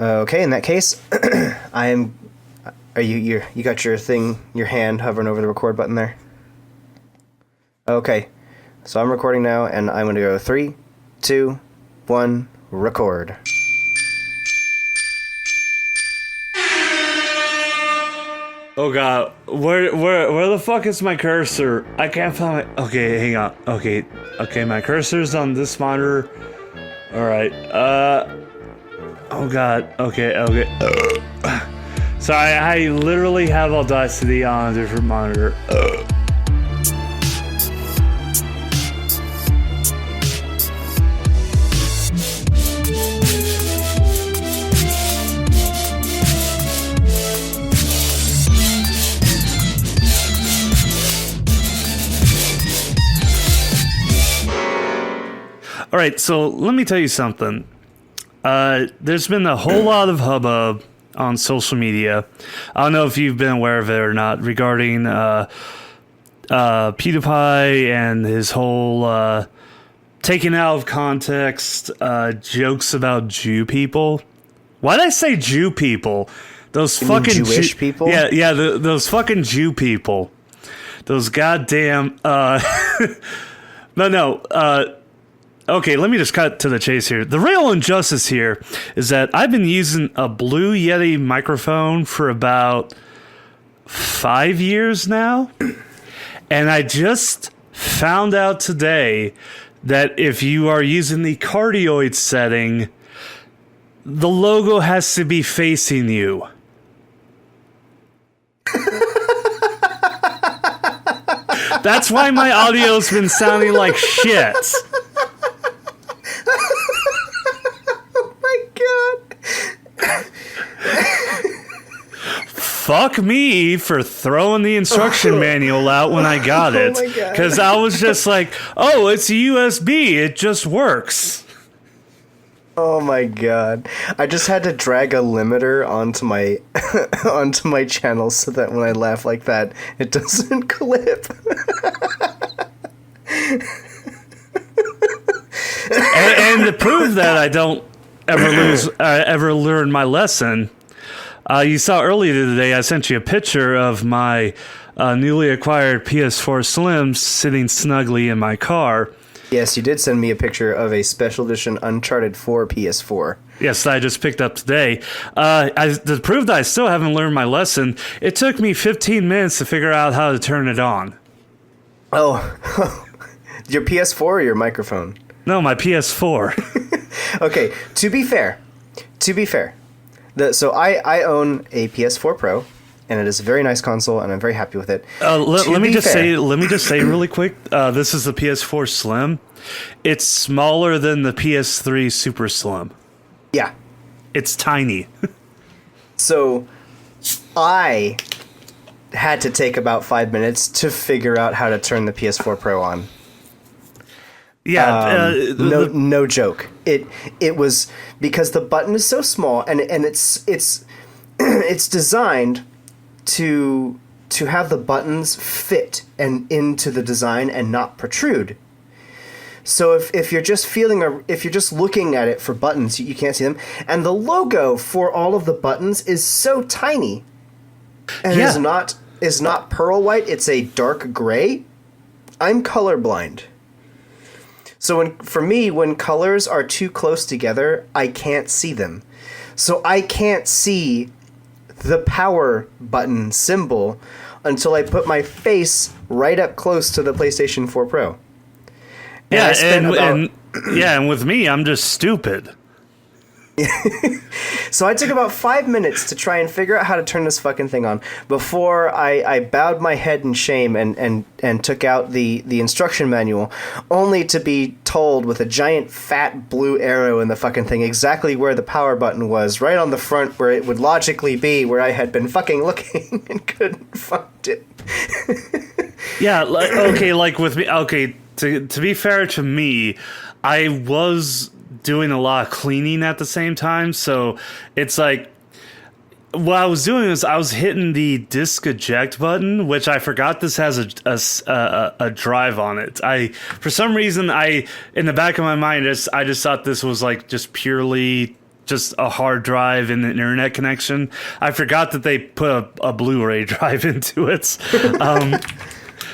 Okay, in that case, I am. Are you got your thing, your hand hovering over the record button there? Okay, so I'm recording now, and I'm going to go 3, 2, 1, record. Oh god, where the fuck is my cursor? I can't find my. Okay, hang on. Okay, my cursor's on this monitor. All right. Oh god. Okay. Sorry, I literally have Audacity on a different monitor. All right, so let me tell you something. There's been a whole lot of hubbub on social media. I don't know if you've been aware of it or not regarding PewDiePie and his whole taken out of context jokes about Jew people. Why did I say Jew people? Those You fucking mean Jewish people? Yeah, those fucking Jew people. Those goddamn. No. Okay, let me just cut to the chase here. The real injustice here is that I've been using a Blue Yeti microphone for about 5 years now, and I just found out today that if you are using the cardioid setting, the logo has to be facing you. That's why my audio's been sounding like shit. Fuck me for throwing the instruction manual out when I got it. Because I was just like, oh, it's USB. It just works. Oh my god. I just had to drag a limiter onto my onto my channel so that when I laugh like that, it doesn't clip. and to prove that I don't ever learn my lesson, you saw earlier today I sent you a picture of my newly acquired PS4 Slim sitting snugly in my car. Yes, you did send me a picture of a special edition Uncharted 4 PS4. Yes, I just picked up today. To prove that I still haven't learned my lesson, it took me 15 minutes to figure out how to turn it on. Oh, your PS4 or your microphone? No, my PS4. Okay, to be fair, so I own a PS4 Pro, and it is a very nice console, and I'm very happy with it. Let me just say really quick. This is the PS4 Slim. It's smaller than the PS3 Super Slim. Yeah, it's tiny. So I had to take about 5 minutes to figure out how to turn the PS4 Pro on. Yeah, no joke. It was because the button is so small, and it's it's designed to have the buttons fit and into the design and not protrude. So if you're just if you're just looking at it for buttons, you can't see them. And the logo for all of the buttons is so tiny, and is not pearl white. It's a dark gray. I'm colorblind. So when colors are too close together, I can't see them. So I can't see the power button symbol until I put my face right up close to the PlayStation 4 Pro. And with me, I'm just stupid. So I took about 5 minutes to try and figure out how to turn this fucking thing on before I bowed my head in shame and took out the instruction manual, only to be told with a giant fat blue arrow in the fucking thing exactly where the power button was, right on the front where it would logically be, where I had been fucking looking and couldn't find it. With me, to be fair to me, I was doing a lot of cleaning at the same time, so it's like what I was doing is I was hitting the disk eject button, which I forgot this has a drive on it. For some reason in the back of my mind I just thought this was like just purely just a hard drive and an internet connection. I forgot that they put a Blu-ray drive into it.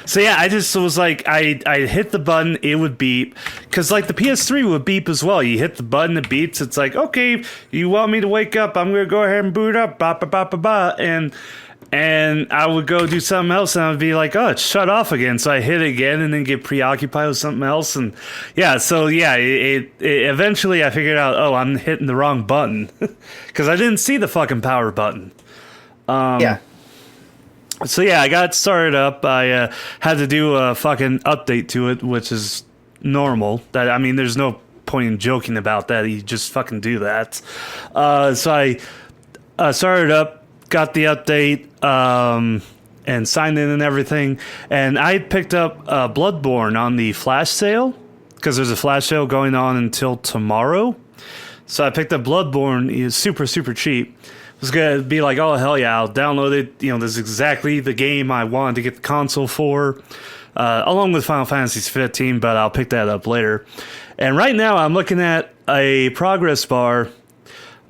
So yeah, I just was like, I hit the button, it would beep, because like the PS3 would beep as well. You hit the button, it beeps. It's like, okay, you want me to wake up? I'm gonna go ahead and boot up, ba ba ba ba ba, and I would go do something else, and I would be like, oh, it's shut off again. So I hit it again, and then get preoccupied with something else, and yeah. So yeah, it eventually I figured out, oh, I'm hitting the wrong button, because I didn't see the fucking power button. Yeah. So yeah, I got started up. I had to do a fucking update to it, which is normal. That, I mean, there's no point in joking about that. You just fucking do that. So I started up, got the update, and signed in and everything. And I picked up Bloodborne on the flash sale, because there's a flash sale going on until tomorrow. So I picked up Bloodborne. It's super, super cheap. Was gonna be like, oh hell yeah, I'll download it. You know, this is exactly the game I wanted to get the console for, along with Final Fantasy 15. But I'll pick that up later. And right now, I'm looking at a progress bar,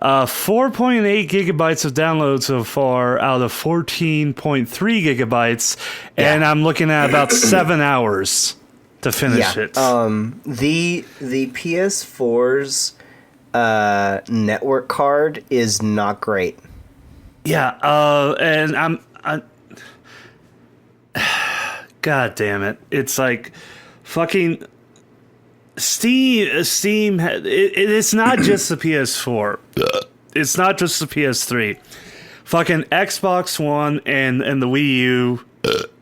4.8 gigabytes of download so far out of 14.3 gigabytes, and I'm looking at about 7 hours to finish it. The PS4's network card is not great. Yeah, and I'm God damn it! It's like fucking Steam. It's not just the PS4. It's not just the PS3. Fucking Xbox One and the Wii U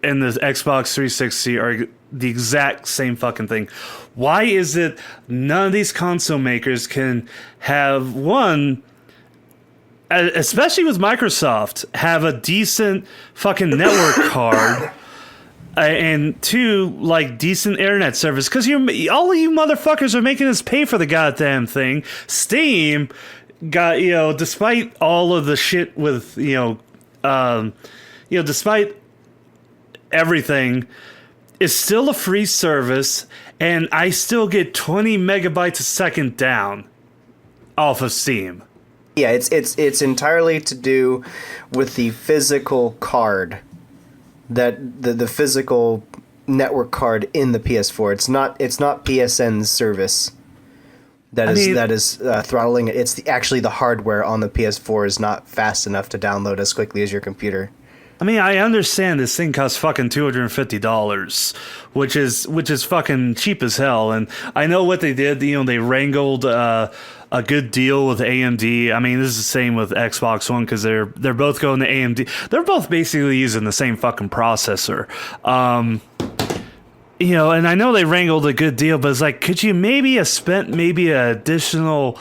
and the Xbox 360 are the exact same fucking thing. Why is it none of these console makers can have one, especially with Microsoft, have a decent fucking network card, and two, like, decent internet service? Because all of you motherfuckers are making us pay for the goddamn thing. Steam got, despite all of the shit with, despite everything, is still a free service, and I still get 20 megabytes a second down off of Steam. Yeah, it's entirely to do with the physical card, that the physical network card in the PS4. It's not PSN's service that is throttling it. It's actually the hardware on the PS4 is not fast enough to download as quickly as your computer. I mean, I understand this thing costs fucking $250, which is fucking cheap as hell. And I know what they did. They wrangled a good deal with AMD. I mean, this is the same with Xbox One, because they're both going to AMD. They're both basically using the same fucking processor. And I know they wrangled a good deal, but it's like, could you maybe have spent an additional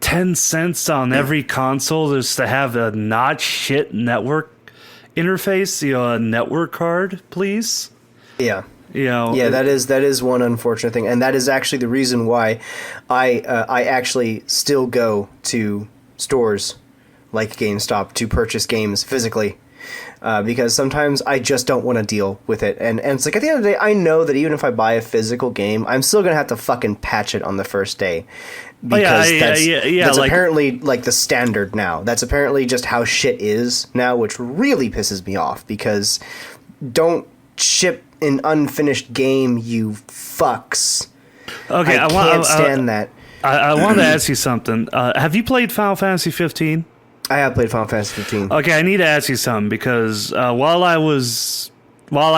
10 cents on every console just to have a not shit network interface, a network card, please? Yeah. That is one unfortunate thing, and that is actually the reason why I actually still go to stores like GameStop to purchase games physically, because sometimes I just don't want to deal with it, and it's like, at the end of the day, I know that even if I buy a physical game, I'm still gonna have to fucking patch it on the first day. Because that's like, apparently like the standard now. That's apparently just how shit is now, which really pisses me off, because don't ship an unfinished game, you fucks. Okay, I can't stand that. I wanted to ask you something. Have you played Final Fantasy 15? I have played Final Fantasy 15. Okay, I need to ask you something, because while I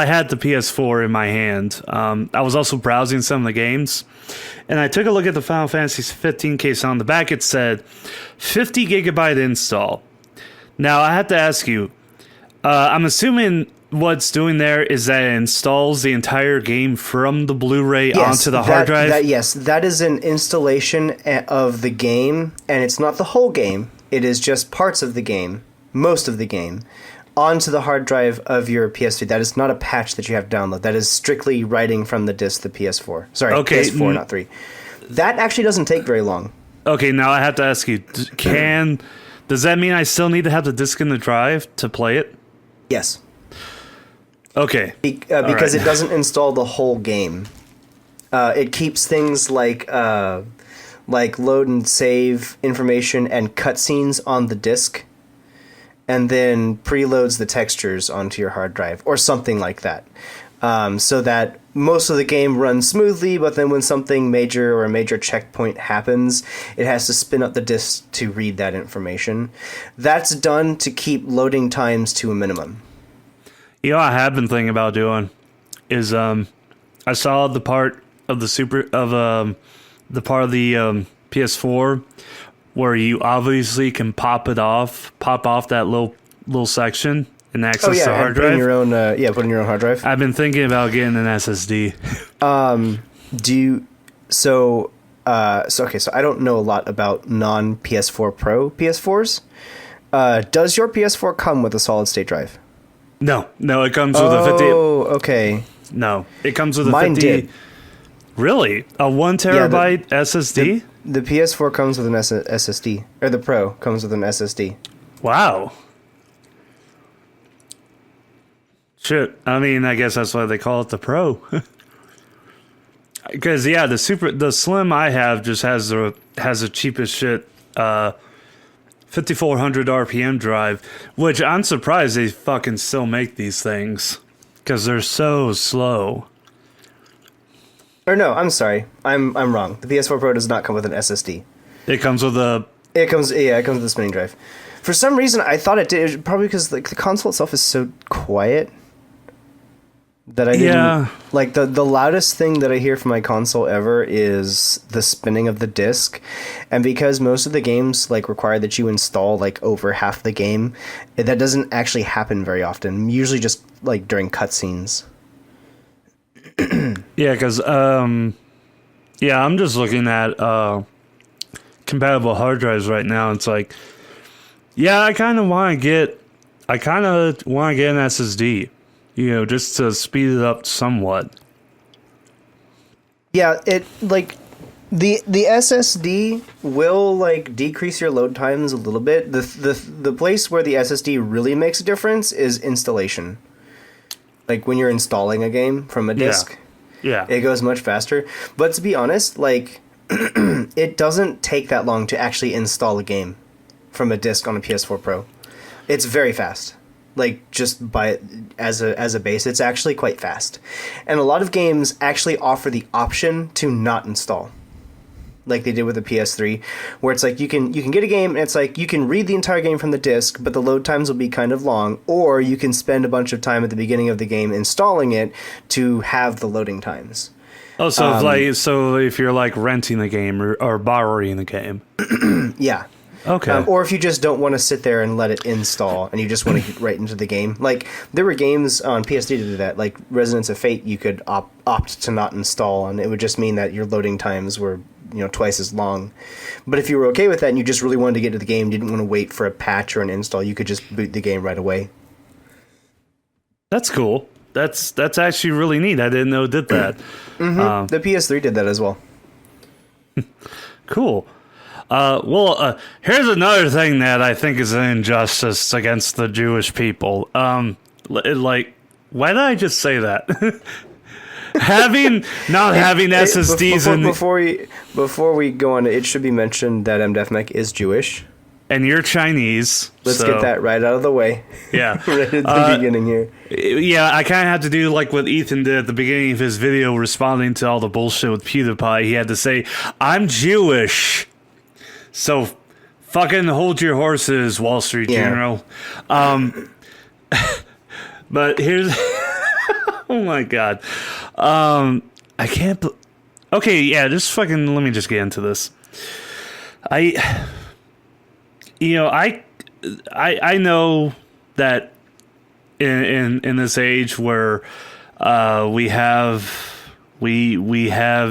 had the PS4 in my hand, I was also browsing some of the games, and I took a look at the Final Fantasy 15 case. On the back it said 50 gigabyte install. Now I have to ask you, I'm assuming what's doing there is that it installs the entire game from the Blu-ray onto the hard drive? That is an installation of the game, and it's not the whole game. It is just parts of the game, most of the game, onto the hard drive of your PS3. That is not a patch that you have to download. That is strictly writing from the disc to the PS4. Sorry, okay, PS4, not 3. That actually doesn't take very long. Okay, now I have to ask you, does that mean I still need to have the disc in the drive to play it? Yes. Okay. Because it doesn't install the whole game. It keeps things like like load and save information and cutscenes on the disk, and then preloads the textures onto your hard drive or something like that, so that most of the game runs smoothly, but then when something major or a major checkpoint happens, it has to spin up the disk to read that information. That's done to keep loading times to a minimum. You know what I have been thinking about doing is I saw the part of the PS4 where you obviously can pop off that little section and access the hard drive. Put in your own put in your own hard drive. I've been thinking about getting an SSD. So I don't know a lot about non PS4 Pro PS4s. Does your PS4 come with a solid state drive? No, it comes with a 50. Oh, okay. No, it comes with a Mine 50. did. Really? A 1 terabyte SSD? The PS4 comes with an SSD, or the Pro comes with an SSD. Wow. Shit. I mean, I guess that's why they call it the Pro. Because the Slim I have just has the cheapest shit 5400 RPM drive, which I'm surprised they fucking still make these things because they're so slow. Or no, I'm sorry, I'm wrong. The PS4 Pro does not come with an SSD. It comes with a. It comes with a spinning drive. For some reason, I thought it did. Probably because the console itself is so quiet that I didn't like the loudest thing that I hear from my console ever is the spinning of the disc, and because most of the games like require that you install like over half the game, that doesn't actually happen very often. Usually just like during cutscenes. Yeah, because I'm just looking at compatible hard drives right now. It's like, I kind of want to get an SSD. Just to speed it up somewhat. Yeah, it like the SSD will like decrease your load times a little bit. The place where the SSD really makes a difference is installation. Like when you're installing a game from a disc. Yeah. It goes much faster. But to be honest, like it doesn't take that long to actually install a game from a disc on a PS4 Pro. It's very fast. Like just as a base, it's actually quite fast, and a lot of games actually offer the option to not install, like they did with the PS3, where it's like you can get a game and it's like you can read the entire game from the disc, but the load times will be kind of long, or you can spend a bunch of time at the beginning of the game installing it to have the loading times. Oh, so if you're like renting the game or borrowing the game, yeah. Okay. Or if you just don't want to sit there and let it install and you just want to get right into the game. Like, there were games on PS3 to do that. Like, Resonance of Fate, you could opt to not install, and it would just mean that your loading times were, twice as long. But if you were okay with that and you just really wanted to get to the game, didn't want to wait for a patch or an install, you could just boot the game right away. That's cool. That's actually really neat. I didn't know it did that. Mm-hmm. The PS3 did that as well. Cool. Here's another thing that I think is an injustice against the Jewish people. Why did I just say that? having SSDs before we go on, it should be mentioned that MDefMech is Jewish. And you're Chinese. Let's get that right out of the way. Yeah. Right at the beginning here. Yeah, I kind of have to do like what Ethan did at the beginning of his video responding to all the bullshit with PewDiePie. He had to say, I'm Jewish. So, fucking hold your horses, Wall Street General. But here's... oh my god. I can't... Okay, yeah, just fucking... Let me just get into this. I know that in this age where we have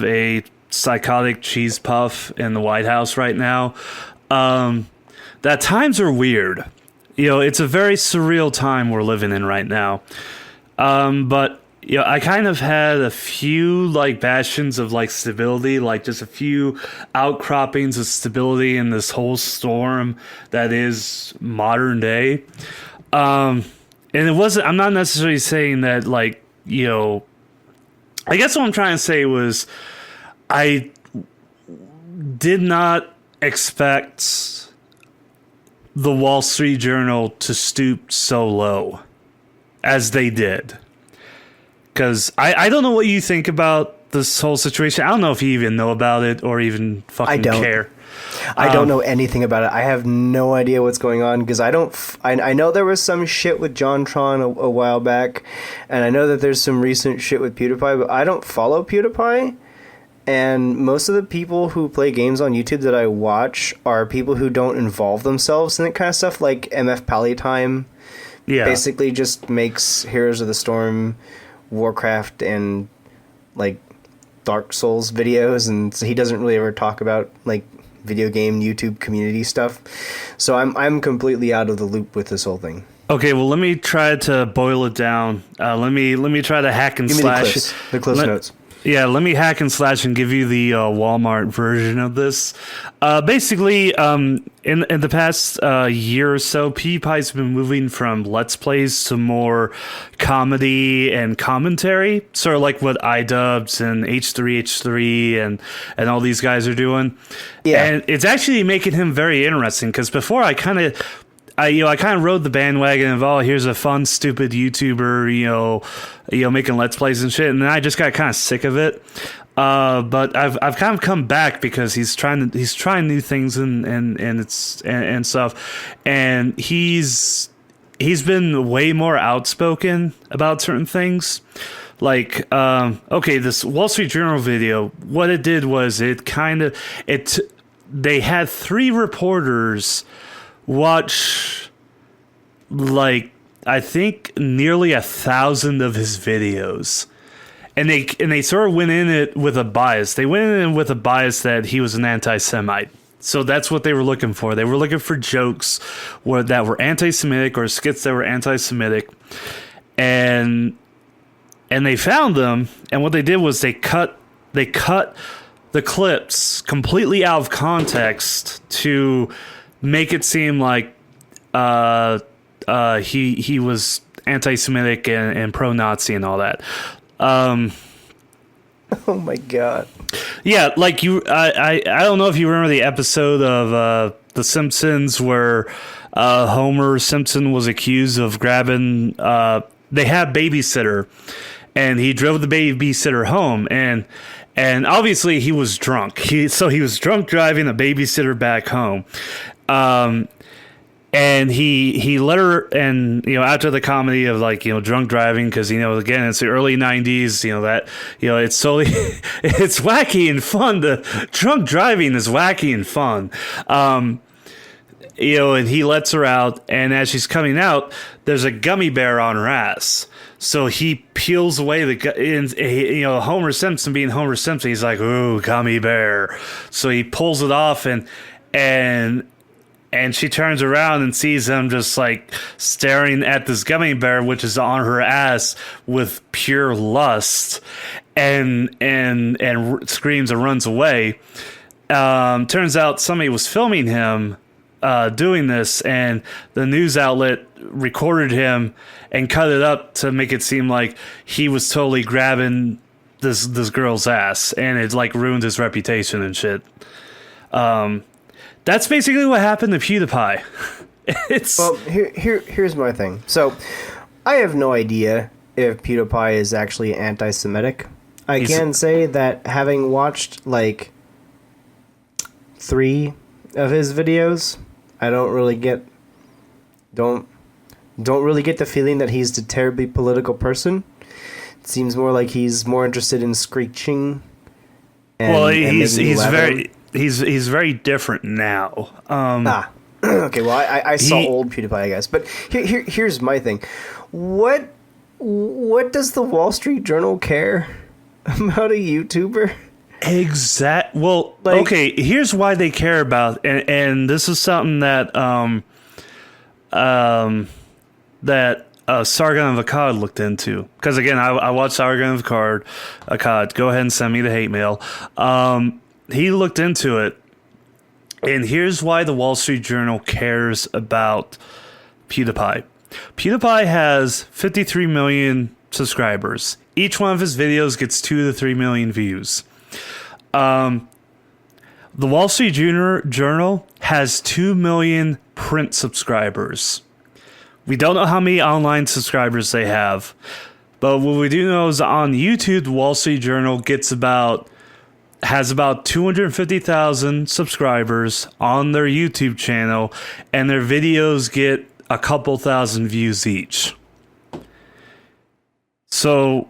a psychotic cheese puff in the White House right now, that times are weird. It's a very surreal time we're living in right now. But I kind of had a few like bastions of like stability, like just a few outcroppings of stability in this whole storm that is modern day. And it wasn't, I'm not necessarily saying that like, I guess what I'm trying to say was I did not expect the Wall Street Journal to stoop so low as they did. Because I don't know what you think about this whole situation. I don't know if you even know about it or even fucking care. I don't know anything about it. I have no idea what's going on because I don't. I know there was some shit with JonTron a while back, and I know that there's some recent shit with PewDiePie, but I don't follow PewDiePie. And most of the people who play games on YouTube that I watch are people who don't involve themselves in that kind of stuff, like MF Pallytime. Yeah. Basically just makes Heroes of the Storm, Warcraft, and like Dark Souls videos, and so he doesn't really ever talk about like video game YouTube community stuff. So I'm completely out of the loop with this whole thing. Okay, well, let me try to boil it down. Let me try to hack and slash the Cliff Notes. Yeah, let me hack and slash and give you the Walmart version of this. Basically, in the past year or so, PewDiePie's been moving from Let's Plays to more comedy and commentary, sort of like what iDubbbz and H3H3 and all these guys are doing. Yeah. And it's actually making him very interesting, because before I kind of rode the bandwagon of, here's a fun, stupid YouTuber, making Let's Plays and shit, and then I just got kind of sick of it. But I've kind of come back because he's trying new things and stuff, and he's been way more outspoken about certain things. Like, this Wall Street Journal video, what it did was they had 3 reporters watch, like, I think nearly 1,000 of his videos, and they sort of went in it with a bias. They went in with a bias that he was an anti-Semite. So that's what they were looking for. They were looking for jokes that were anti-Semitic or skits that were anti-Semitic, and they found them. And what they did was they cut the clips completely out of context to make it seem like he was anti-Semitic and pro-Nazi and all that. Oh my god! Yeah, like I don't know if you remember the episode of The Simpsons where Homer Simpson was accused of grabbing. They had babysitter, and he drove the babysitter home, and obviously he was drunk. He was drunk driving a babysitter back home. And he let her, and after the comedy of drunk driving, because again it's the early 90s, it's totally it's wacky and fun. The drunk driving is wacky and fun. And he lets her out, and as she's coming out, there's a gummy bear on her ass. So he peels away Homer Simpson being Homer Simpson, he's like, "Ooh, gummy bear." So he pulls it off, and she turns around and sees him just like staring at this gummy bear, which is on her ass with pure lust, and screams and runs away. Turns out somebody was filming him doing this, and the news outlet recorded him and cut it up to make it seem like he was totally grabbing this girl's ass, and it like ruined his reputation and shit. That's basically what happened to PewDiePie. Well, here's my thing. So, I have no idea if PewDiePie is actually anti-Semitic. I can say that having watched like 3 of his videos, I don't really get the feeling that he's a terribly political person. It seems more like he's more interested in screeching. He's very different now. Okay. Well, I saw old PewDiePie, I guess. But here's my thing. What does the Wall Street Journal care about a YouTuber? Well, okay. Here's why they care about, and this is something that Sargon of Akkad looked into. Because again, I watched Sargon of Akkad. Go ahead and send me the hate mail. He looked into it, and here's why the Wall Street Journal cares about PewDiePie. PewDiePie has 53 million subscribers. Each one of his videos gets 2 to 3 million views. The The Wall Street Journal has 2 million print subscribers. We don't know how many online subscribers they have, but what we do know is on YouTube, the Wall Street Journal has about 250,000 subscribers on their YouTube channel, and their videos get a couple thousand views each. So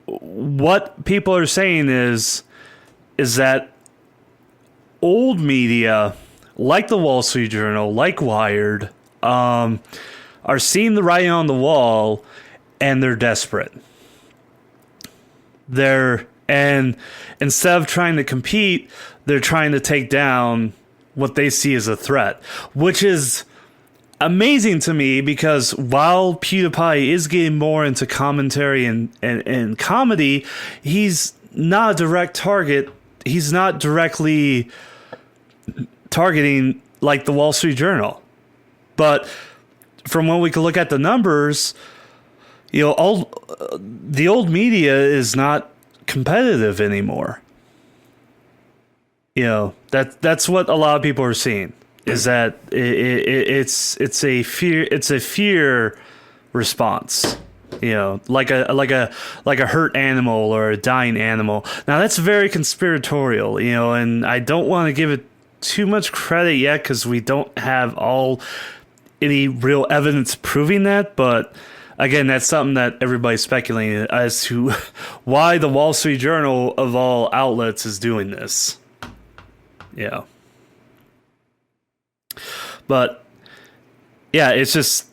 what people are saying is that old media, like the Wall Street Journal, like Wired, are seeing the writing on the wall, and they're desperate. And instead of trying to compete, they're trying to take down what they see as a threat, which is amazing to me, because while PewDiePie is getting more into commentary and comedy, he's not a direct target. He's not directly targeting like the Wall Street Journal. But from when we can look at the numbers, the old media is not competitive anymore. That's what a lot of people are seeing, is that it's a fear response, like a hurt animal or a dying animal. Now that's very conspiratorial, and I don't want to give it too much credit yet, because we don't have any real evidence proving that, but again, that's something that everybody's speculating as to why the Wall Street Journal of all outlets is doing this. Yeah. But yeah, it's just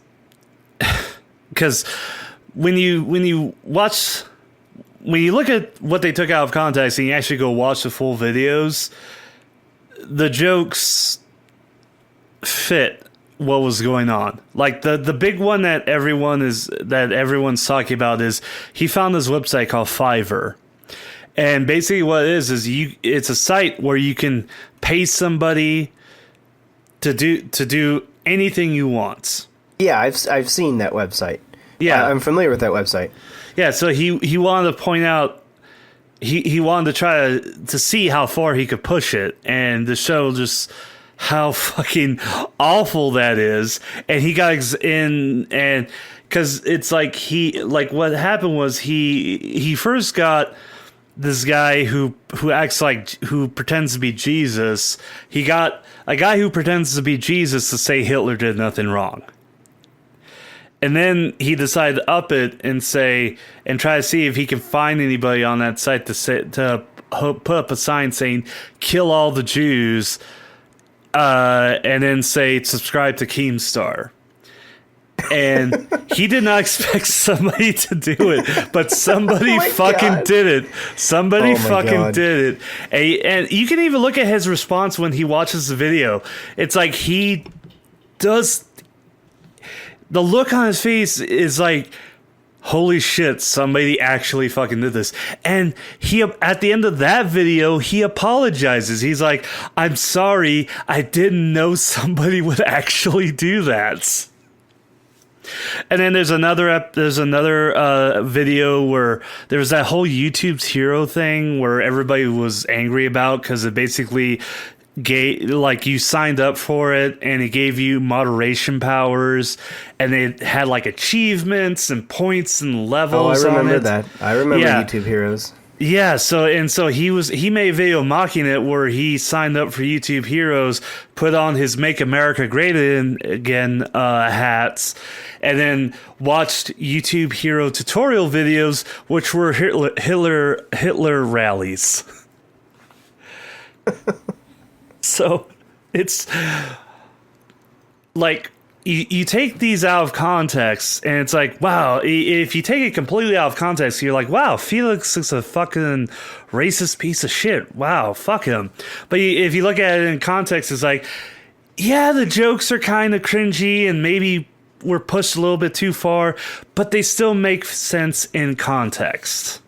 because when you look at what they took out of context and you actually go watch the full videos, the jokes fit what was going on. Like the big one that everyone's talking about is he found this website called Fiverr. And basically what it is it's a site where you can pay somebody to do anything you want. Yeah, I've seen that website. Yeah, I'm familiar with that website. Yeah, so he wanted to point out he wanted to try to see how far he could push it, and to show just how fucking awful that is. And he got in, and because it's like what happened was he first got this guy who pretends to be Jesus. He got a guy who pretends to be Jesus to say Hitler did nothing wrong. And then he decided to up it and try to see if he can find anybody on that site to put up a sign saying "Kill all the Jews," and then say subscribe to Keemstar. And he did not expect somebody to do it, but somebody did it. Somebody did it. And you can even look at his response when he watches the video. It's like he does. The look on his face is like, holy shit, somebody actually fucking did this. And he, at the end of that video, he apologizes. He's like, I'm sorry, I didn't know somebody would actually do that. And then there's another video where there was that whole YouTube's hero thing where everybody was angry about, because it basically you signed up for it and it gave you moderation powers, and it had like achievements and points and levels. Oh, I remember on it. that. I remember YouTube Heroes. Yeah, so he made a video mocking it where he signed up for YouTube Heroes, put on his "Make America Great Again" hats, and then watched YouTube Hero tutorial videos, which were Hitler rallies. So it's like you take these out of context, and it's like, wow, if you take it completely out of context, you're like, wow, Felix is a fucking racist piece of shit. Wow, fuck him. But if you look at it in context, it's like, yeah, the jokes are kind of cringy and maybe were pushed a little bit too far, but they still make sense in context.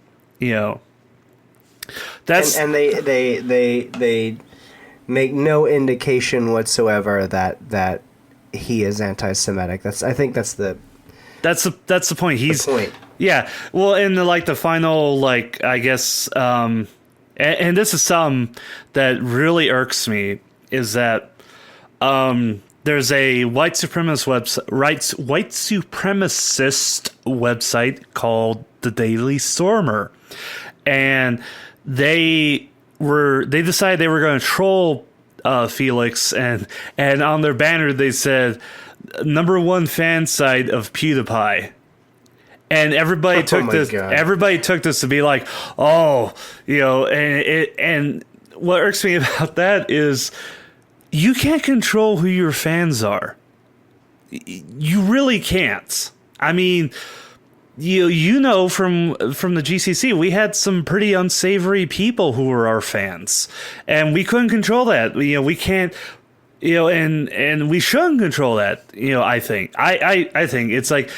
That's and they make no indication whatsoever that he is anti-Semitic. I think that's the point. He's the point. Yeah. Well, in the final, I guess, And this is something that really irks me, is that there's a white supremacist website called the Daily Stormer, and they decided they were going to troll Felix, and on their banner they said #1 fan site of PewDiePie. And everybody took this. God. Everybody took this to be like, oh, and what irks me about that is you can't control who your fans are. You really can't. I mean, you know from the GCC, we had some pretty unsavory people who were our fans, and we couldn't control that. We can't. And we shouldn't control that. I think. I think it's like.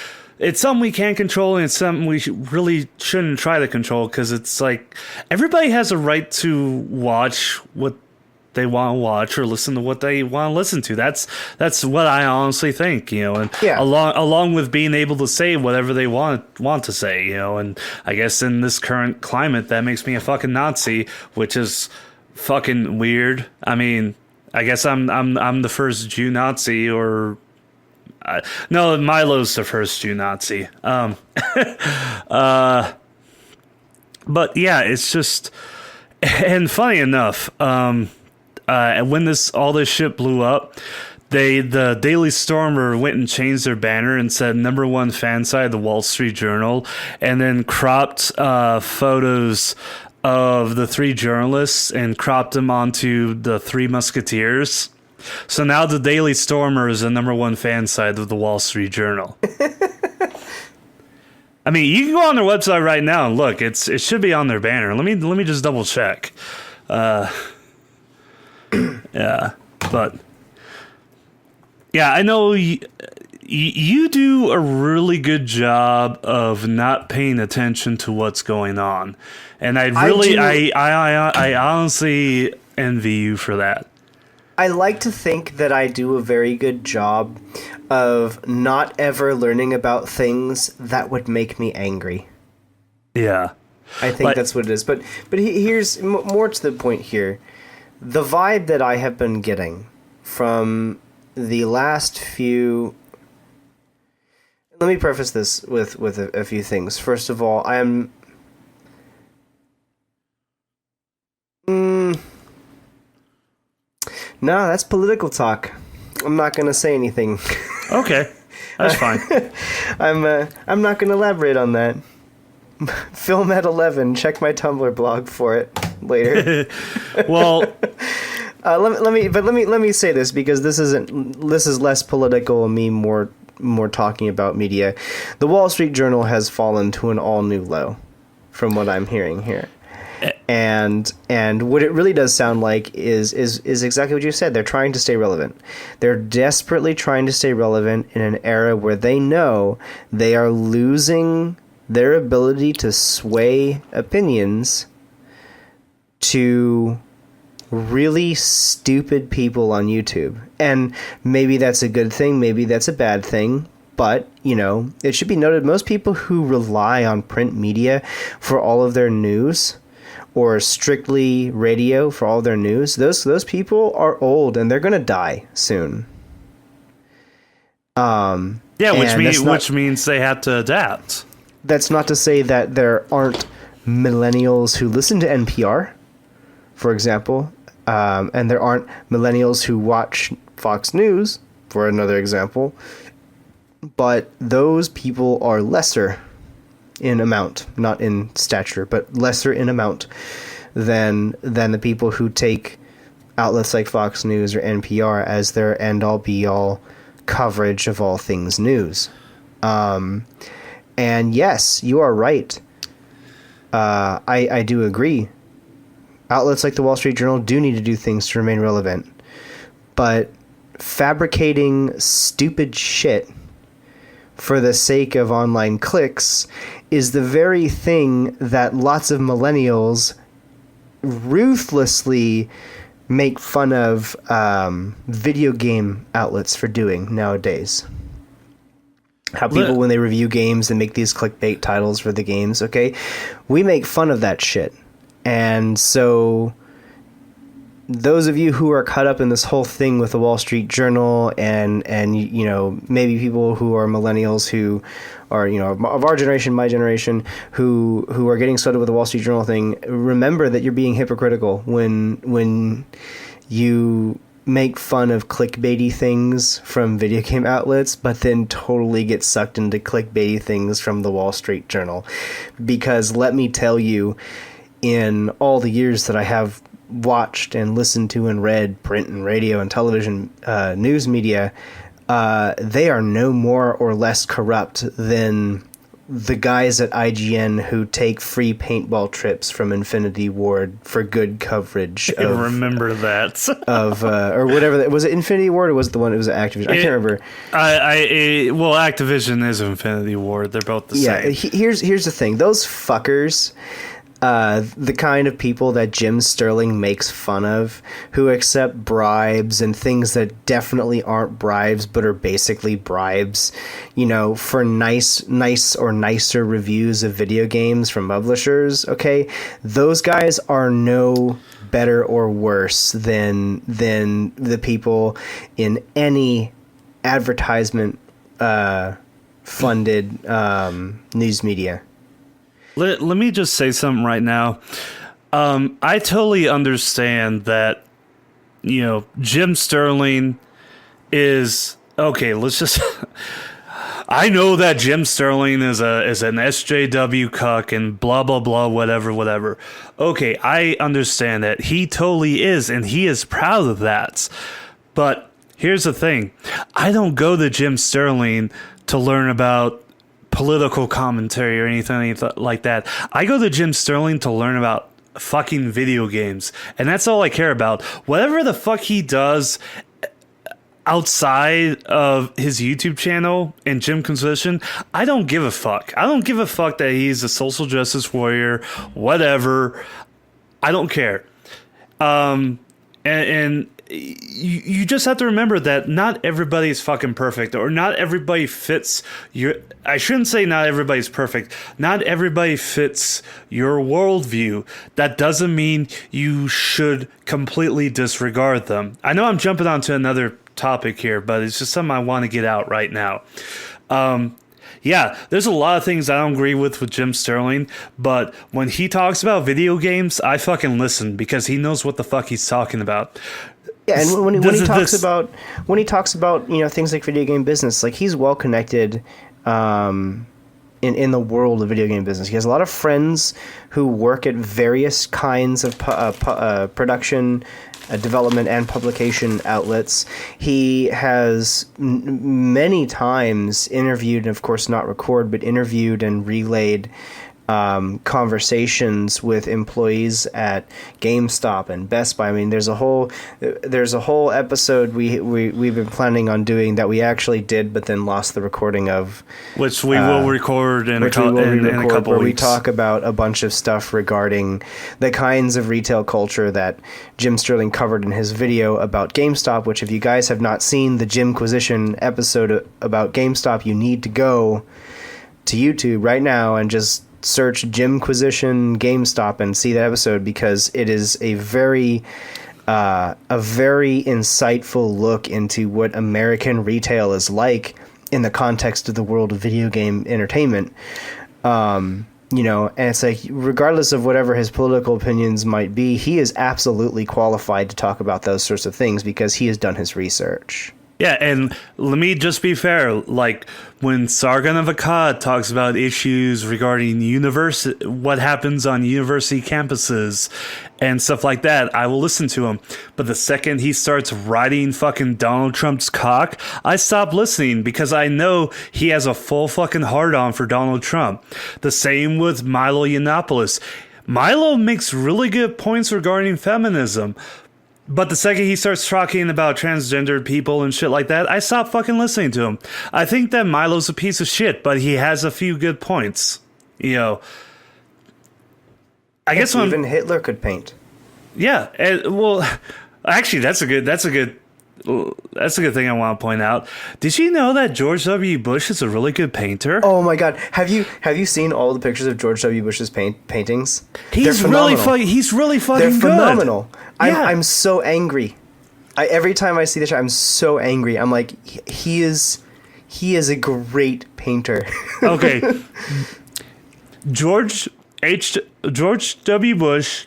It's something we can't control, and it's something we really shouldn't try to control, because it's like everybody has a right to watch what they want to watch or listen to what they want to listen to. That's what I honestly think, and along with being able to say whatever they want to say, and I guess in this current climate that makes me a fucking Nazi, which is fucking weird. I mean, I guess I'm the first Jew Nazi, or no, Milo's the first Jew Nazi. But yeah, it's just, and funny enough, when all this shit blew up, the Daily Stormer went and changed their banner and said #1 fan site of the Wall Street Journal, and then cropped photos of the 3 journalists and cropped them onto the 3 Musketeers. So now the Daily Stormer is the #1 fan site of the Wall Street Journal. I mean, you can go on their website right now and look. It should be on their banner. Let me just double check. Yeah, but yeah, I know you do a really good job of not paying attention to what's going on, and I honestly envy you for that. I like to think that I do a very good job of not ever learning about things that would make me angry. Yeah. I think that's what it is. But here's more to the point here. The vibe that I have been getting from the last few... Let me preface this with a few things. First of all, I'm... No, that's political talk. I'm not going to say anything. Okay, that's fine. I'm not going to elaborate on that. Film at 11. Check my Tumblr blog for it later. Well, let me say this, because this is less political and me more talking about media. The Wall Street Journal has fallen to an all new low, from what I'm hearing here. And what it really does sound like is exactly what you said. They're trying to stay relevant. They're desperately trying to stay relevant in an era where they know they are losing their ability to sway opinions to really stupid people on YouTube. And maybe that's a good thing, maybe that's a bad thing. But, it should be noted, most people who rely on print media for all of their news, or strictly radio for all their news, those people are old and they're going to die soon. Which means they have to adapt. That's not to say that there aren't millennials who listen to NPR, for example, and there aren't millennials who watch Fox News, for another example, but those people are lesser in amount, not in stature, but lesser in amount than the people who take outlets like Fox News or NPR as their end-all be-all coverage of all things news. And yes, you are right. I do agree. Outlets like the Wall Street Journal do need to do things to remain relevant. But fabricating stupid shit for the sake of online clicks is the very thing that lots of millennials ruthlessly make fun of video game outlets for doing nowadays. How people, when they review games, and make these clickbait titles for the games, okay? We make fun of that shit. And so those of you who are caught up in this whole thing with the Wall Street Journal and you know, maybe people who are millennials who are, you know, of our generation, my generation, who are getting started with the Wall Street Journal thing, remember that you're being hypocritical when you make fun of clickbaity things from video game outlets, but then totally get sucked into clickbaity things from the Wall Street Journal. Because let me tell you, in all the years that I have watched and listened to and read print and radio and television news media, they are no more or less corrupt than the guys at IGN who take free paintball trips from Infinity Ward for good coverage. I remember that. Or whatever. Was it Infinity Ward or was it the one? It was Activision. I can't remember. Well, Activision is Infinity Ward. They're both the same. Yeah, here's the thing. Those fuckers, the kind of people that Jim Sterling makes fun of, who accept bribes and things that definitely aren't bribes but are basically bribes, you know, for nice or nicer reviews of video games from publishers, okay? Those guys are no better or worse than the people in any advertisement funded news media. Let me just say something right now. I totally understand that, you know, Jim Sterling is okay. Let's just. I know that Jim Sterling is an SJW cuck and blah blah blah whatever. Okay, I understand that he totally is, and he is proud of that. But here's the thing: I don't go to Jim Sterling to learn about political commentary or anything like that. I go to Jim Sterling to learn about fucking video games, and that's all I care about. Whatever the fuck he does outside of his YouTube channel and Jimquisition, I don't give a fuck. I don't give a fuck that he's a social justice warrior, whatever. I don't care. And you just have to remember that not everybody is fucking perfect, or not everybody fits your. I shouldn't say not everybody's perfect. Not everybody fits your worldview. That doesn't mean you should completely disregard them. I know I'm jumping onto another topic here, but it's just something I want to get out right now. Yeah, there's a lot of things I don't agree with Jim Sterling, but when he talks about video games, I fucking listen because he knows what the fuck he's talking about. Yeah, and when he talks about you know, things like video game business, like he's well connected in the world of video game business. He has a lot of friends who work at various kinds of production, development, and publication outlets. He has many times interviewed, and of course not record, but interviewed and relayed conversations with employees at GameStop and Best Buy. I mean, there's a whole episode we've been planning on doing that we actually did, but then lost the recording of, which we will record in a couple where weeks. We talk about a bunch of stuff regarding the kinds of retail culture that Jim Sterling covered in his video about GameStop. Which, if you guys have not seen the Jimquisition episode about GameStop, you need to go to YouTube right now and just search Jimquisition GameStop and see that episode, because it is a very insightful look into what American retail is like in the context of the world of video game entertainment. You know, and it's like, regardless of whatever his political opinions might be, he is absolutely qualified to talk about those sorts of things because he has done his research. Yeah, and let me just be fair. Like, when Sargon of Akkad talks about issues regarding what happens on university campuses and stuff like that, I will listen to him. But the second he starts riding fucking Donald Trump's cock, I stop listening, because I know he has a full fucking hard-on for Donald Trump. The same with Milo Yiannopoulos. Milo makes really good points regarding feminism, but the second he starts talking about transgendered people and shit like that, I stop fucking listening to him. I think that Milo's a piece of shit, but he has a few good points. You know, I guess even Hitler could paint. Yeah, well, actually, that's a good that's a good thing I want to point out. Did you know that George W. Bush is a really good painter? Oh my God! Have you seen all the pictures of George W. Bush's paintings? He's really fucking. He's really fucking They're good. phenomenal. Yeah. I'm so angry. Every time I see this, I'm so angry. I'm like, he is a great painter. Okay. George W. Bush.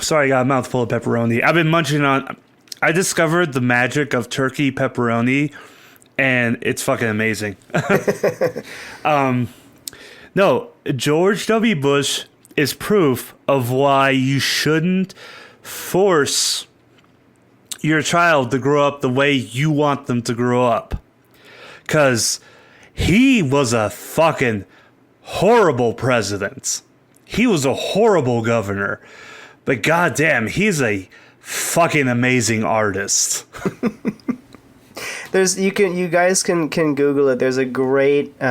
Sorry, I got a mouthful of pepperoni. I've been munching on. I discovered the magic of turkey pepperoni, and it's fucking amazing. No, George W. Bush is proof of why you shouldn't force your child to grow up the way you want them to grow up. 'Cause he was a fucking horrible president. He was a horrible governor. But goddamn, he's a fucking amazing artist. You guys can Google it. There's a great I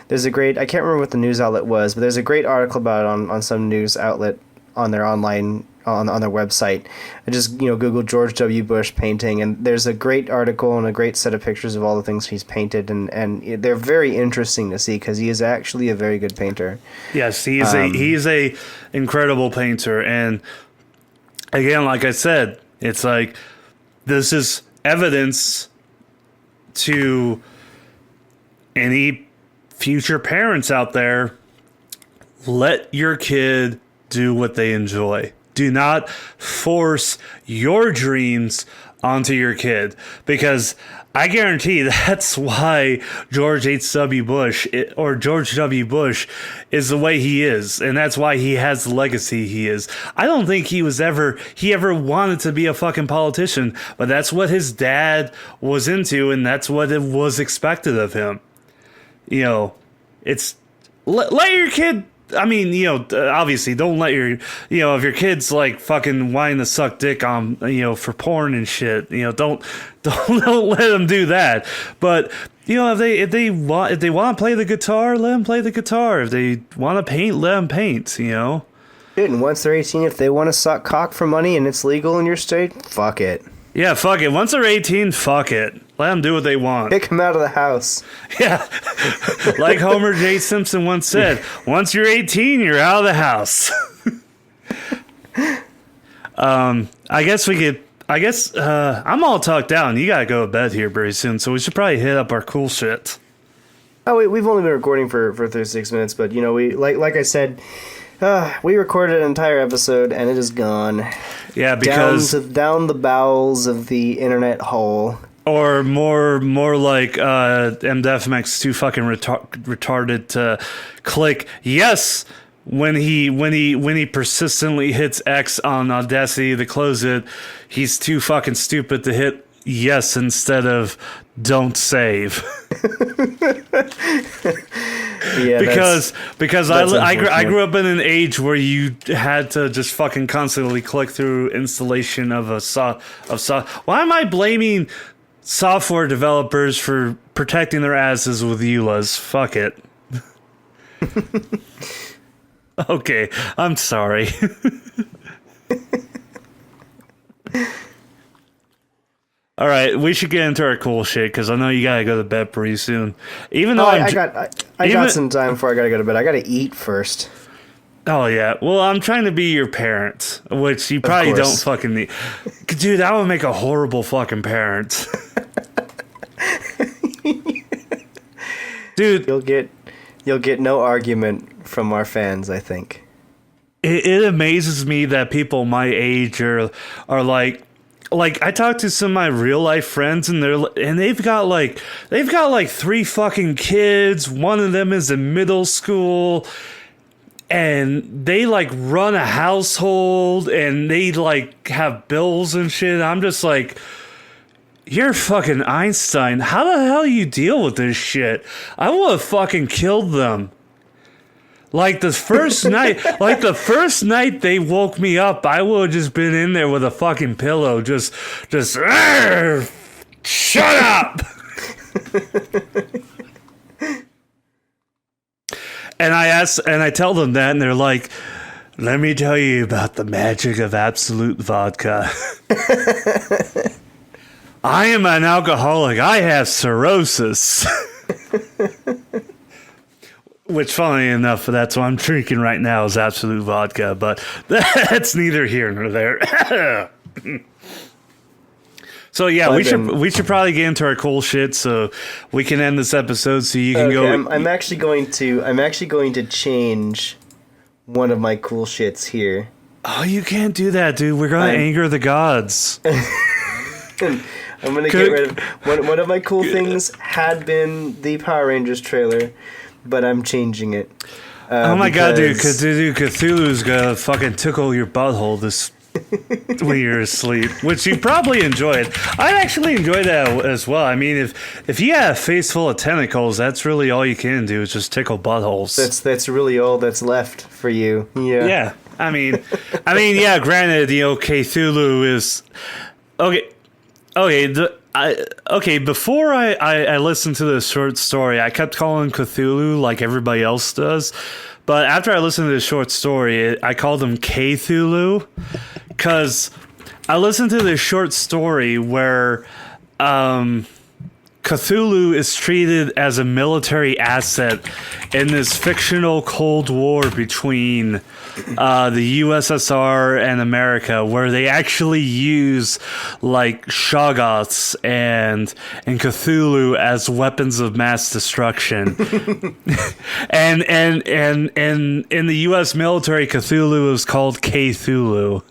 can't remember what the news outlet was, but there's a great article about it on some news outlet on their online on their website. I just Google George W. Bush painting, and there's a great article and a great set of pictures of all the things he's painted, and they're very interesting to see because he is actually a very good painter. Yes, he's a incredible painter, and again, like I said, it's like this is evidence to any future parents out there. Let your kid do what they enjoy. Do not force your dreams onto your kid, because I guarantee that's why George W. Bush is the way he is, and that's why he has the legacy he is. I don't think he ever wanted to be a fucking politician, but that's what his dad was into, and that's what it was expected of him. It's let your kid. I mean, obviously don't let your, if your kid's like fucking wanting to suck dick on, for porn and shit, don't let them do that. But, if they want to play the guitar, let them play the guitar. If they want to paint, let them paint, Dude, and once they're 18, if they want to suck cock for money and it's legal in your state, fuck it. Yeah, fuck it. Once they're 18, fuck it. Let them do what they want. Kick them out of the house. Yeah. Like Homer J. Simpson once said, once you're 18, you're out of the house. I'm all talked out, and you gotta go to bed here very soon, so we should probably hit up our cool shit. Oh, wait, we've only been recording for 36 minutes, but, we like I said, we recorded an entire episode, and it is gone. Yeah, because down the bowels of the internet hole. Or more like MDFMX too fucking retarded to click yes when he persistently hits X on Audacity to close it. He's too fucking stupid to hit yes instead of don't save. Yeah, because I grew up in an age where you had to just fucking constantly click through installation of Why am I blaming software developers for protecting their asses with EULAs? Fuck it. Okay, I'm sorry. All right, we should get into our cool shit because I know you gotta go to bed pretty soon. Even though I got some time before I gotta go to bed. I gotta eat first. Oh yeah, well I'm trying to be your parent, which you probably don't fucking need. Dude, that would make a horrible fucking parent. Dude, you'll get no argument from our fans, I think. It amazes me that people my age are like I talk to some of my real life friends and they've got like 3 fucking kids. One of them is in middle school. And they like run a household and they like have bills and shit. I'm just like, you're fucking Einstein. How the hell you deal with this shit? I would have fucking killed them. Like the first night they woke me up, I would have just been in there with a fucking pillow, just shut up. And I tell them that, and they're like, let me tell you about the magic of Absolute Vodka. I am an alcoholic. I have cirrhosis. Which, funnily enough, that's what I'm drinking right now is Absolute Vodka, but that's neither here nor there. So yeah, we should probably get into our cool shit so we can end this episode so you can go. I'm actually going to change one of my cool shits here. Oh, you can't do that, dude. We're gonna anger the gods. I'm gonna get rid of one of my cool things had been the Power Rangers trailer, but I'm changing it. Oh my god, dude! Cthulhu's gonna fucking tickle your butthole this when you're asleep, which you probably enjoyed. I actually enjoyed that as well. I mean, if you have a face full of tentacles, that's really all you can do is just tickle buttholes. That's really all that's left for you. Yeah. Yeah. I mean, yeah. Granted, Cthulhu is okay. Okay, before I listened to the short story, I kept calling Cthulhu like everybody else does. But after I listened to the short story, I called him Cthulhu. Because I listened to this short story where Cthulhu is treated as a military asset in this fictional Cold War between the USSR and America, where they actually use like Shoggoths and Cthulhu as weapons of mass destruction. and in the US military, Cthulhu is called Cthulhu.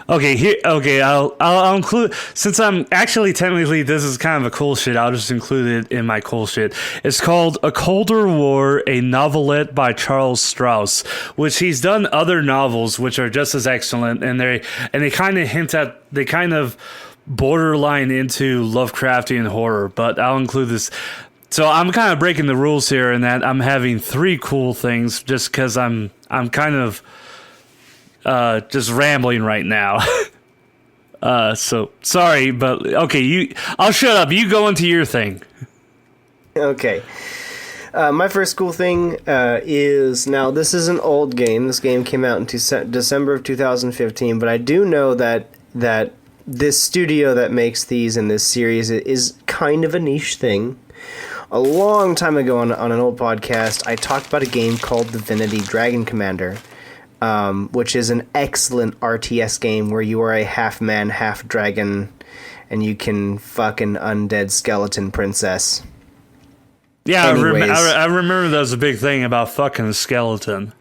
Okay, I'll include, since I'm actually technically this is kind of a cool shit, I'll just include it in my cool shit. It's called A Colder War, a novelette by Charles Strouse, which he's done other novels which are just as excellent, and they kind of borderline into Lovecraftian horror, but I'll include this. So I'm kind of breaking the rules here in that I'm having 3 cool things just because I'm kind of just rambling right now. So sorry, but okay, I'll shut up. You go into your thing. Okay. My first cool thing is, now this is an old game. This game came out in December of 2015, but I do know that this studio that makes these in this series is kind of a niche thing. A long time ago on an old podcast, I talked about a game called Divinity Dragon Commander. Which is an excellent RTS game where you are a half man, half dragon, and you can fuck an undead skeleton princess. Yeah, I remember that was a big thing about fucking a skeleton.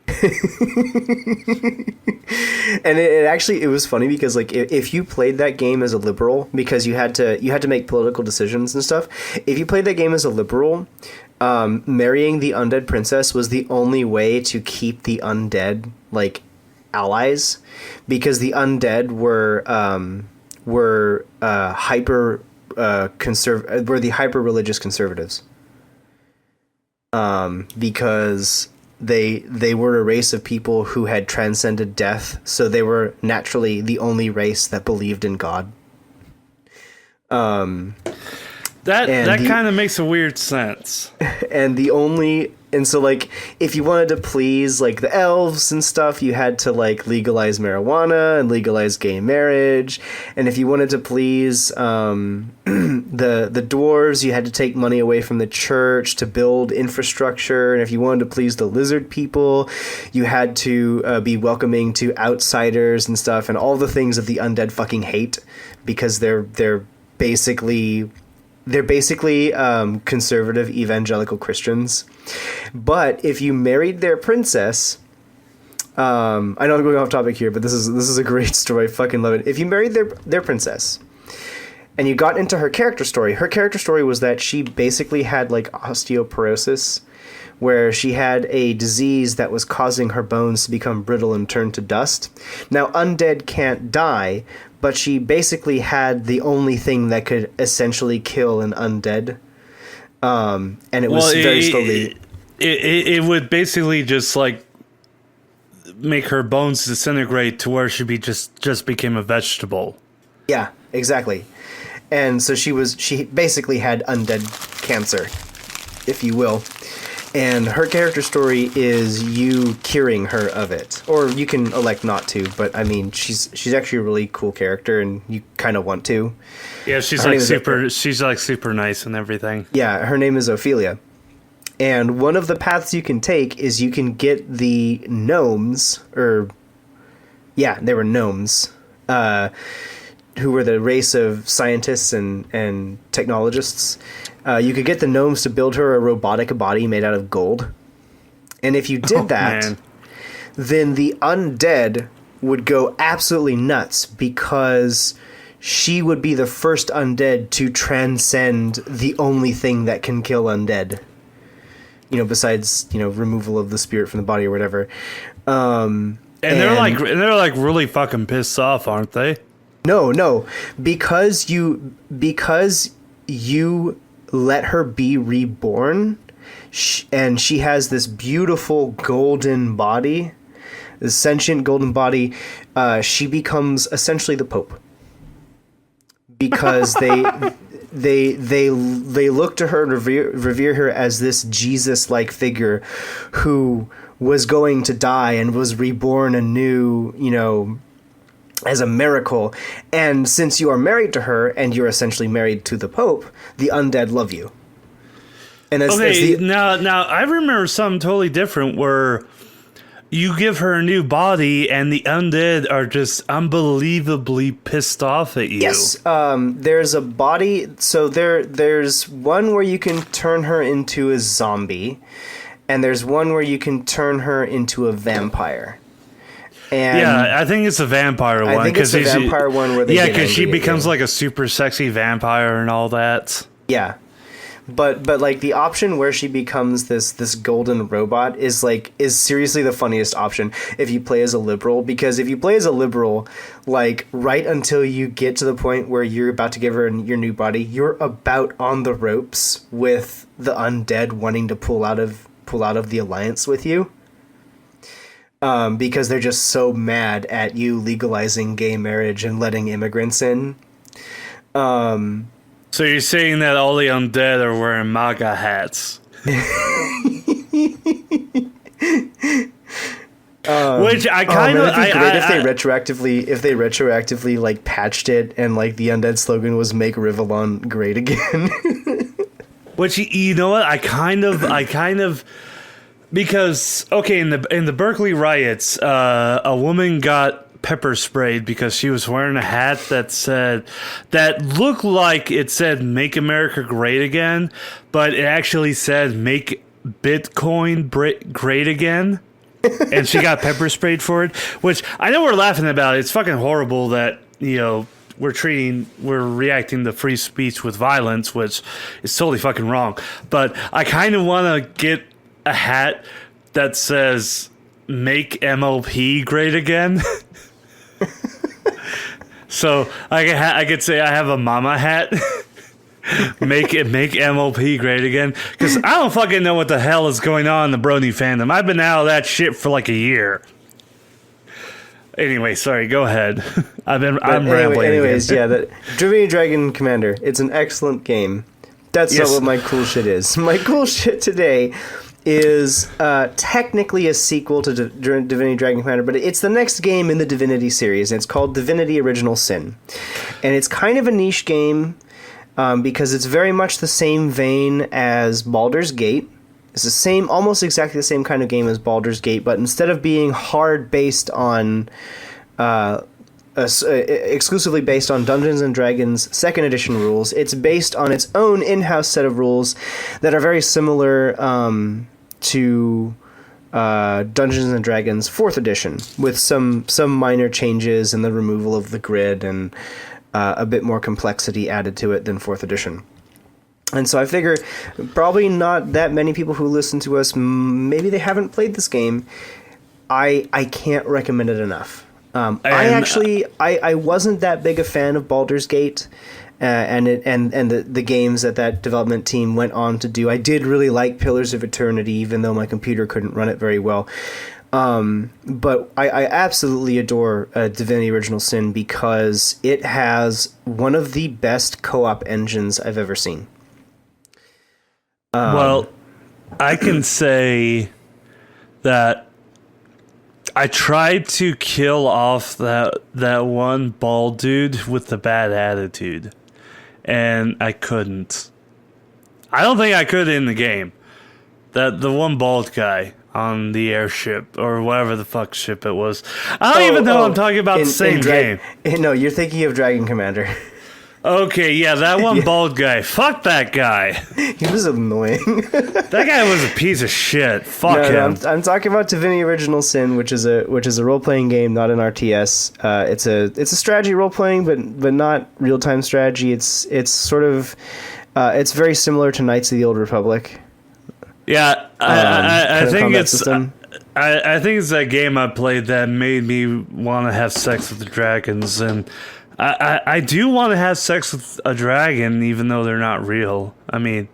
And it was funny because like if you played that game as a liberal, because you had to make political decisions and stuff. If you played that game as a liberal, marrying the undead princess was the only way to keep the undead like allies, because the undead were the hyper religious conservatives, because they were a race of people who had transcended death, so they were naturally the only race that believed in God. That kind of makes a weird sense. And so like if you wanted to please like the elves and stuff, you had to like legalize marijuana and legalize gay marriage. And if you wanted to please the dwarves, you had to take money away from the church to build infrastructure. And if you wanted to please the lizard people, you had to be welcoming to outsiders and stuff, and all the things that the undead fucking hate, because they're basically conservative evangelical Christians. But if you married their princess, I know I'm going off topic here, but this is a great story. I fucking love it. If you married their princess and you got into her character story was that she basically had like osteoporosis, where she had a disease that was causing her bones to become brittle and turn to dust. Now, undead can't die, but she basically had the only thing that could essentially kill an undead. And it was very slowly... It would basically just, like, make her bones disintegrate to where she just became a vegetable. Yeah, exactly. And so she basically had undead cancer, if you will. And her character story is you curing her of it, or you can elect not to. But I mean, she's actually a really cool character, and you kind of want to. Yeah, she's like super nice and everything. Yeah, her name is Ophelia, and one of the paths you can take is you can get the gnomes, they were gnomes, who were the race of scientists and technologists. You could get the gnomes to build her a robotic body made out of gold. And if you did then the undead would go absolutely nuts because she would be the first undead to transcend the only thing that can kill undead. Besides, removal of the spirit from the body or whatever. And they're like really fucking pissed off, aren't they? No. Because you let her be reborn, and she has this beautiful golden body, this sentient golden body. She becomes essentially the Pope, because they look to her and revere her as this Jesus-like figure who was going to die and was reborn anew, as a miracle. And since you are married to her and you're essentially married to the Pope, the undead love you. And now I remember something totally different where you give her a new body and the undead are just unbelievably pissed off at you. Yes, there's a body. So there's one where you can turn her into a zombie, and there's one where you can turn her into a vampire. And yeah, I think it's a vampire one. I think it's the vampire one where they because she becomes like a super sexy vampire and all that. Yeah, but like the option where she becomes this golden robot is seriously the funniest option if you play as a liberal. Because if you play as a liberal, like right until you get to the point where you're about to give her your new body, you're about on the ropes with the undead wanting to pull out of the alliance with you. Because they're just so mad at you legalizing gay marriage and letting immigrants in. So you're saying that all the undead are wearing MAGA hats? Which I kind of... It'd be great if they retroactively like patched it and like the undead slogan was "Make Rivallon Great Again." Which, you know what? I kind of... Because, okay, in the Berkeley riots, a woman got pepper sprayed because she was wearing a hat that looked like it said "Make America Great Again," but it actually said "Make Bitcoin Great Again." And she got pepper sprayed for it, which I know we're laughing about. It's fucking horrible that, we're reacting to free speech with violence, which is totally fucking wrong. But I kind of want to get a hat that says "Make MLP Great Again." So I could say I have a mama hat. make MLP great again, because I don't fucking know what the hell is going on in the Brony fandom. I've been out of that shit for like a year. Anyway, sorry, go ahead. I'm rambling. Anyways, yeah, the Dravidian Dragon Commander. It's an excellent game. That's not what my cool shit is. My cool shit today is technically a sequel to Divinity Dragon Commander, but it's the next game in the Divinity series, and it's called Divinity Original Sin. And it's kind of a niche game because it's very much the same vein as Baldur's Gate. It's the same, almost exactly the same kind of game as Baldur's Gate, but instead of being hard based on exclusively based on Dungeons and Dragons 2nd edition rules, it's based on its own in-house set of rules that are very similar to Dungeons and Dragons 4th edition, with some minor changes and the removal of the grid and a bit more complexity added to it than 4th edition. And so I figure probably not that many people who listen to us, maybe they haven't played this game. I can't recommend it enough. I wasn't that big a fan of Baldur's Gate, and the games that development team went on to do. I did really like Pillars of Eternity, even though my computer couldn't run it very well. But I absolutely adore Divinity Original Sin because it has one of the best co-op engines I've ever seen. Well, I can say that I tried to kill off that one bald dude with the bad attitude, and I couldn't. I don't think I could in the game. The one bald guy on the airship or whatever the fuck ship it was. I don't even know I'm talking about the same game. No, you're thinking of Dragon Commander. Okay, yeah, that one bald guy. Fuck that guy. He was annoying. That guy was a piece of shit. Fuck him. No, I'm talking about Divinity Original Sin, which is a role playing game, not an RTS. It's a strategy role playing, but not real time strategy. It's sort of it's very similar to Knights of the Old Republic. Yeah, I think it's I think it's that game I played that made me want to have sex with the dragons, and I do want to have sex with a dragon, even though they're not real. I mean,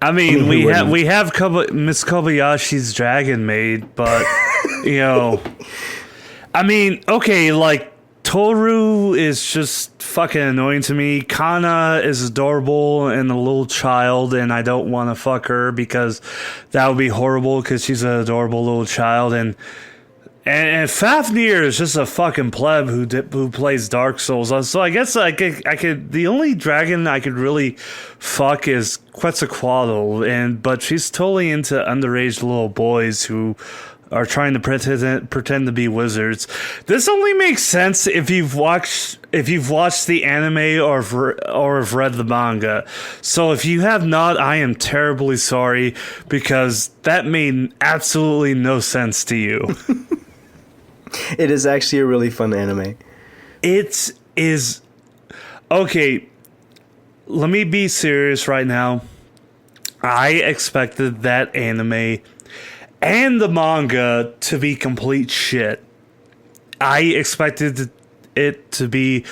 we have Miss Kobayashi's dragon maid, but you know, I mean, okay, like Toru is just fucking annoying to me. Kana is adorable and a little child, and I don't want to fuck her because that would be horrible because she's an adorable little child. And Fafnir is just a fucking pleb who plays Dark Souls. So I guess I could the only dragon I could really fuck is Quetzalcoatl, but she's totally into underage little boys who are trying to pretend to be wizards. This only makes sense if you've watched the anime or have read the manga. So if you have not, I am terribly sorry because that made absolutely no sense to you. It is actually a really fun anime. It is. Okay, let me be serious right now. I expected that anime and the manga to be complete shit. I expected it to be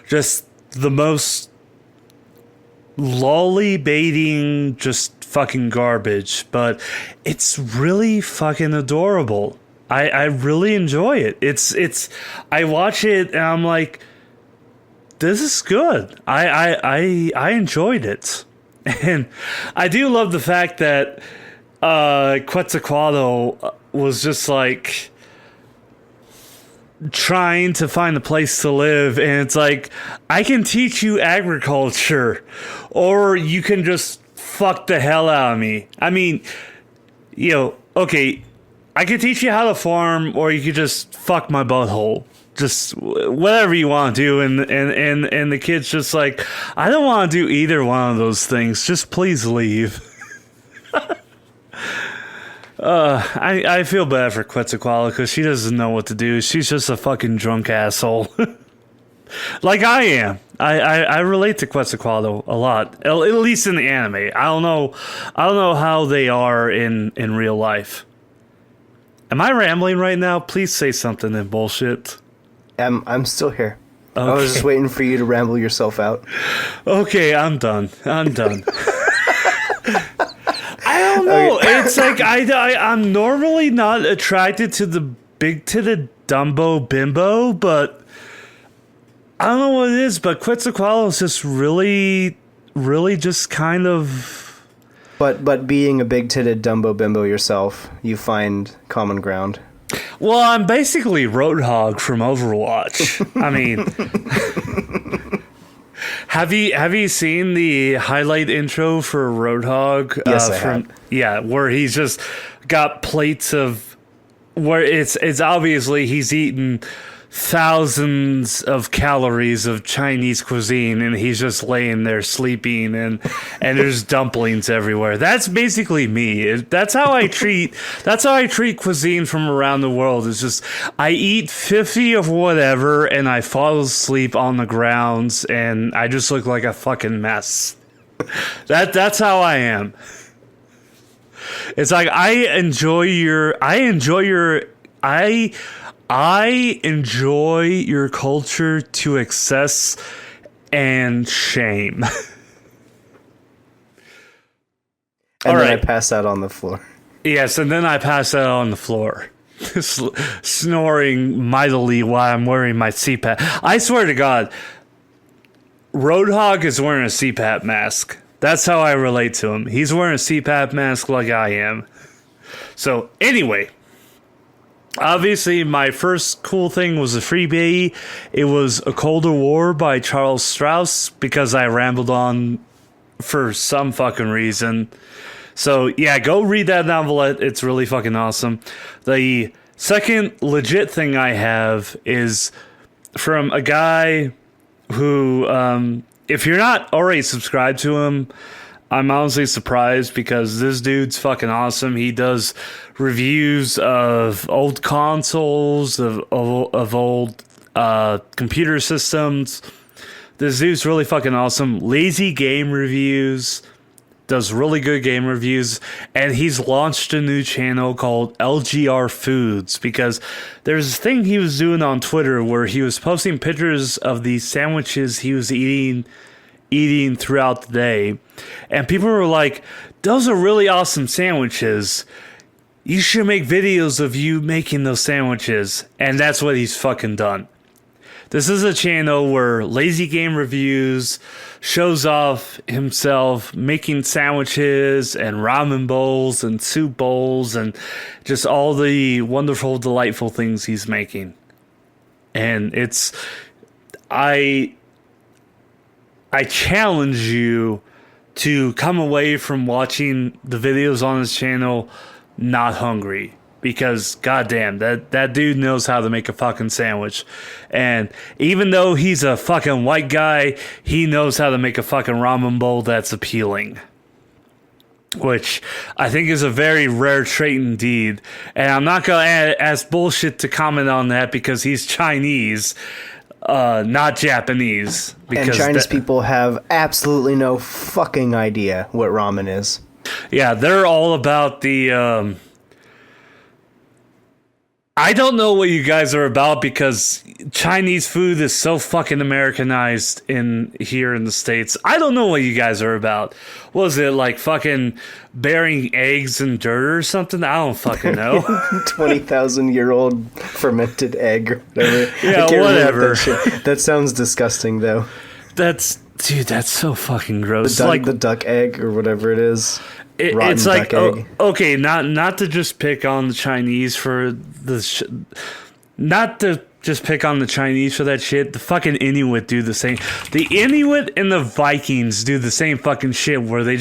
just the most lolly-baiting, just fucking garbage, but it's really fucking adorable. I really enjoy it. It's I watch it and I'm like, this is good. I enjoyed it. And I do love the fact that Quetzalcoatl was just like trying to find a place to live, and it's like, I can teach you agriculture, or you can just fuck the hell out of me. I mean, you know, okay, I could teach you how to farm, or you could just fuck my butthole. Just whatever you want to do, and the kid's just like, I don't want to do either one of those things. Just please leave. I feel bad for Quetzalcoatl because she doesn't know what to do. She's just a fucking drunk asshole. Like I am. I relate to Quetzalcoatl a lot, at least in the anime. I don't know how they are in real life. Am I rambling right now? Please say something in bullshit. I'm still here. Okay. I was just waiting for you to ramble yourself out. Okay, I'm done. I don't know. Okay. It's like I'm normally not attracted to the big-titted Dumbo bimbo, but I don't know what it is. But Quetzalcoatl is just really, really just kind of. But being a big-titted Dumbo bimbo yourself, you find common ground. Well, I'm basically Roadhog from Overwatch. I mean, have you seen the highlight intro for Roadhog? Yes, I have. Yeah, where he's just got plates of where it's obviously he's eaten thousands of calories of Chinese cuisine, and he's just laying there sleeping, and there's dumplings everywhere. That's basically me. That's how I treat cuisine from around the world. It's just I eat 50 of whatever, and I fall asleep on the grounds, and I just look like a fucking mess. That's how I am. It's like I enjoy your culture to excess and shame. And then I pass out on the floor. Yes, and then I pass out on the floor, snoring mightily while I'm wearing my CPAP. I swear to God, Roadhog is wearing a CPAP mask. That's how I relate to him. He's wearing a CPAP mask like I am. So anyway, obviously my first cool thing was a freebie. It was A Colder War by Charles Strauss because I rambled on for some fucking reason. So yeah, go read that novelette. It's really fucking awesome. The second legit thing I have is from a guy who, if you're not already subscribed to him, I'm honestly surprised because this dude's fucking awesome. He does reviews of old consoles, of old computer systems. This dude's really fucking awesome. Lazy Game Reviews. Does really good game reviews, and he's launched a new channel called LGR Foods because there's this thing he was doing on Twitter where he was posting pictures of these sandwiches he was eating throughout the day, and people were like, those are really awesome sandwiches. You should make videos of you making those sandwiches, and that's what he's fucking done. This is a channel where Lazy Game Reviews shows off himself making sandwiches and ramen bowls and soup bowls and just all the wonderful, delightful things he's making. And I challenge you to come away from watching the videos on his channel not hungry. Because, goddamn, that dude knows how to make a fucking sandwich. And even though he's a fucking white guy, he knows how to make a fucking ramen bowl that's appealing. Which I think is a very rare trait indeed. And I'm not going to ask bullshit to comment on that because he's Chinese, not Japanese. And Chinese people have absolutely no fucking idea what ramen is. Yeah, they're all about the... I don't know what you guys are about because Chinese food is so fucking Americanized here in the States. I don't know what you guys are about. Was it like fucking burying eggs in dirt or something? I don't fucking know. 20,000-year-old fermented egg or whatever. Yeah, whatever. That sounds disgusting though. That's so fucking gross. The duck egg or whatever it is. It's like, okay, not to just pick on the Chinese for not to just pick on the Chinese for that shit. The fucking Inuit do the same. The Inuit and the Vikings do the same fucking shit where they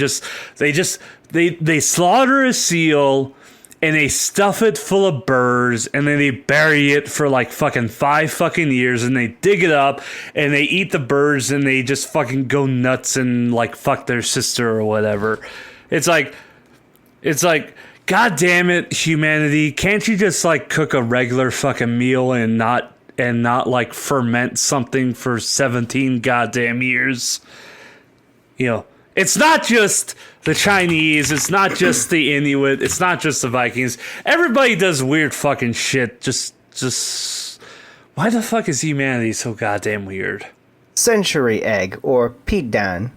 slaughter a seal and they stuff it full of birds and then they bury it for like fucking 5 fucking years and they dig it up and they eat the birds and they just fucking go nuts and like fuck their sister or whatever. It's like, God damn it, humanity! Can't you just like cook a regular fucking meal and not like ferment something for 17 goddamn years? You know, it's not just the Chinese, it's not just the Inuit, it's not just the Vikings. Everybody does weird fucking shit. Just why the fuck is humanity so goddamn weird? Century egg or pidan,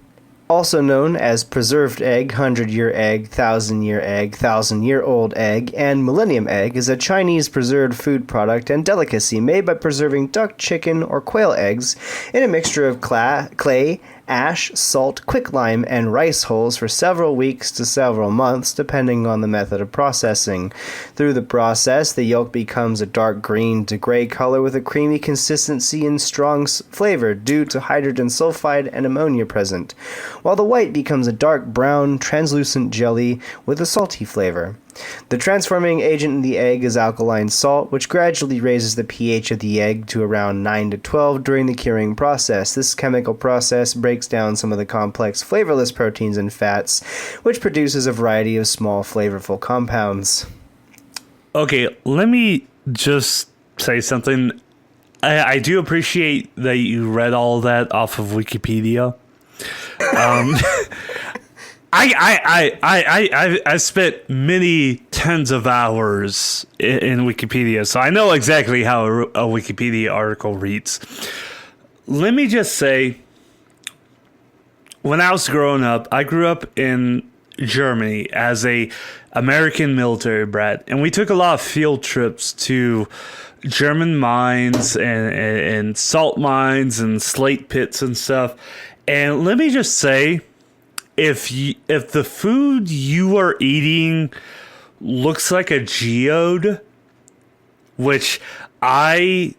also known as preserved egg, 100-year egg, 1,000-year egg, 1,000-year-old egg, and millennium egg, is a Chinese preserved food product and delicacy made by preserving duck, chicken, or quail eggs in a mixture of clay, ash, salt, quicklime, and rice hulls for several weeks to several months, depending on the method of processing. Through the process, the yolk becomes a dark green to gray color with a creamy consistency and strong flavor due to hydrogen sulfide and ammonia present, while the white becomes a dark brown, translucent jelly with a salty flavor. The transforming agent in the egg is alkaline salt, which gradually raises the pH of the egg to around 9 to 12 during the curing process. This chemical process breaks down some of the complex flavorless proteins and fats, which produces a variety of small flavorful compounds. Okay, let me just say something. I do appreciate that you read all of that off of Wikipedia. I spent many tens of hours in Wikipedia, so I know exactly how a Wikipedia article reads. Let me just say, when I was growing up, I grew up in Germany as a American military brat, and we took a lot of field trips to German mines and salt mines and slate pits and stuff. And let me just say, if the food you are eating looks like a geode, which that's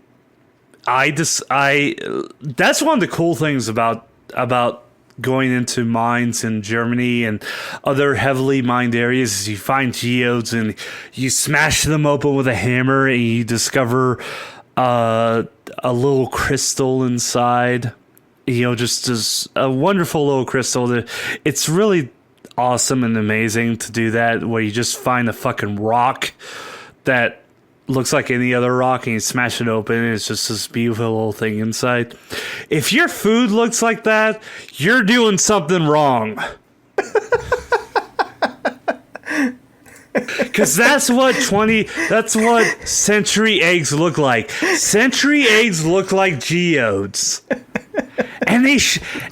one of the cool things about going into mines in Germany and other heavily mined areas is you find geodes and you smash them open with a hammer and you discover a little crystal inside. You know, just a wonderful little crystal. It's really awesome and amazing to do that, where you just find a fucking rock that looks like any other rock and you smash it open and it's just this beautiful little thing inside. If your food looks like that, you're doing something wrong. Because that's what century eggs look like. Century eggs look like geodes. And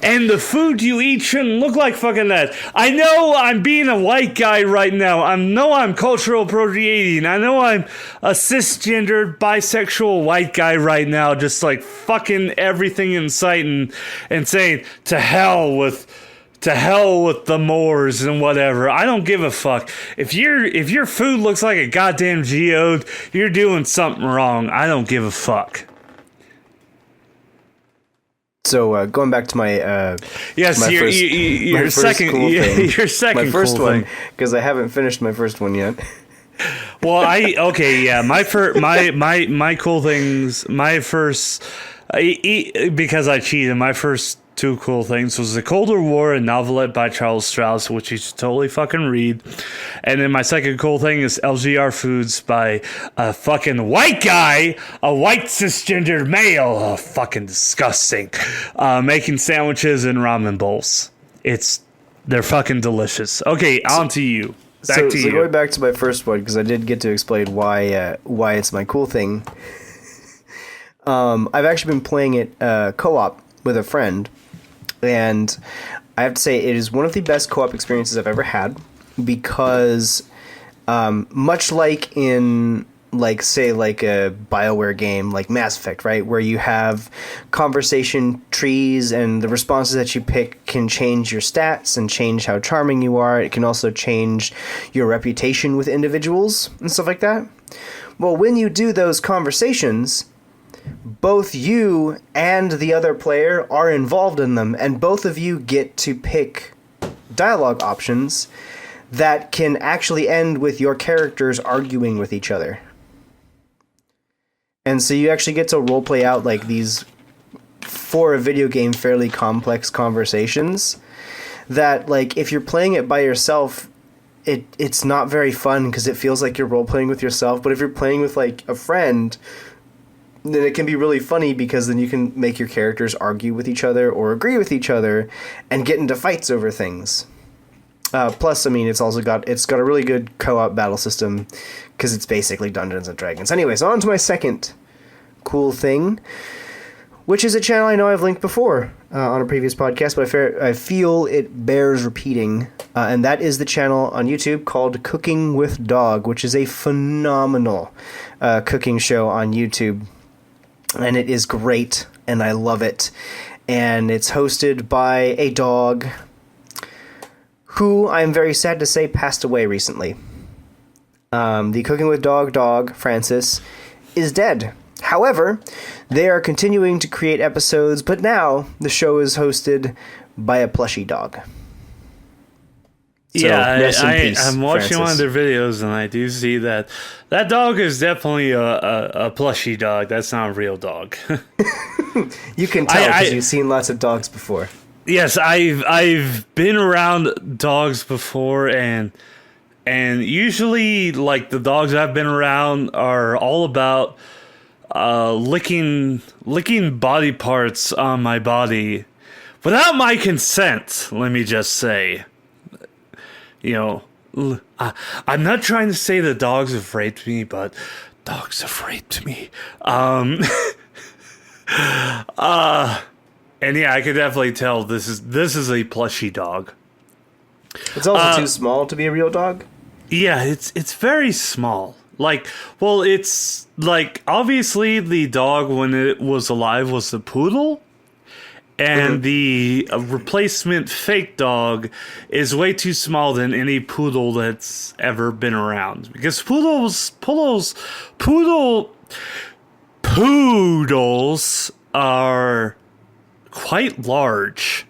and the food you eat shouldn't look like fucking that. I know I'm being a white guy right now. I know I'm cultural appropriating. I know I'm a cisgendered bisexual white guy right now, just like fucking everything in sight and saying to hell with the Moors and whatever. I don't give a fuck. If your food looks like a goddamn geode, you're doing something wrong. I don't give a fuck. So going back to my your second first cool one, thing. because I haven't finished my first one yet. Well, my cool things, because I cheated. My first two cool things was The Colder War, a novelette by Charles Strauss, which you should totally fucking read. And then my second cool thing is LGR Foods by a fucking white guy, a white cisgendered male. Oh, fucking disgusting. Making sandwiches and ramen bowls. They're fucking delicious. Okay, on to you. Back to you. So going back to my first one, because I did get to explain why it's my cool thing. I've actually been playing it co-op with a friend. And I have to say, it is one of the best co-op experiences I've ever had, because much like in, like, say, like a BioWare game like Mass Effect, right, where you have conversation trees and the responses that you pick can change your stats and change how charming you are. It can also change your reputation with individuals and stuff like that. Well, when you do those conversations, both you and the other player are involved in them, and both of you get to pick dialogue options that can actually end with your characters arguing with each other. And so you actually get to roleplay out like these, for a video game, fairly complex conversations that, like, if you're playing it by yourself, it's not very fun because it feels like you're roleplaying with yourself. But if you're playing with, like, a friend, then it can be really funny, because then you can make your characters argue with each other or agree with each other and get into fights over things. Plus, I mean, it's got a really good co-op battle system, because it's basically Dungeons and Dragons. Anyways, on to my second cool thing, which is a channel I know I've linked before on a previous podcast, but I feel it bears repeating, and that is the channel on YouTube called Cooking with Dog, which is a phenomenal cooking show on YouTube. And it is great, and I love it. And it's hosted by a dog who, I'm very sad to say, passed away recently. The Cooking with dog, Francis, is dead. However, they are continuing to create episodes, but now the show is hosted by a plushy dog. So, I'm watching Francis. one of their videos, and I do see that dog is definitely a plushy dog. That's not a real dog. You can tell because you've seen lots of dogs before. Yes, I've been around dogs before, and usually, like, the dogs I've been around are all about licking body parts on my body without my consent. Let me just say. You know, I'm not trying to say that dogs have raped me, but dogs have raped me. And yeah, I could definitely tell this is a plushy dog. It's also too small to be a real dog? Yeah, it's very small. Like, well, it's like, obviously the dog when it was alive was the poodle. and the replacement fake dog is way too small than any poodle that's ever been around. Because poodles are quite large.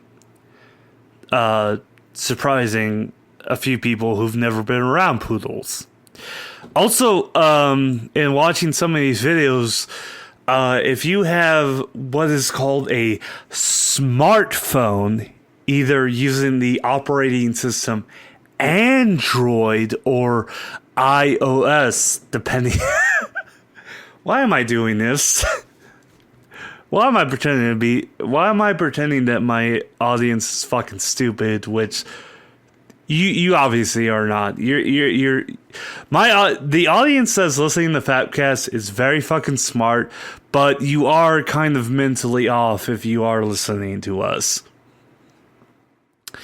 Surprising a few people who've never been around poodles. Also, in watching some of these videos, if you have what is called a smartphone, either using the operating system Android or iOS, depending... Why am I doing this? Why am I pretending that my audience is fucking stupid, which you obviously are not. The audience that's listening to FAPcast is very fucking smart, but you are kind of mentally off if you are listening to us.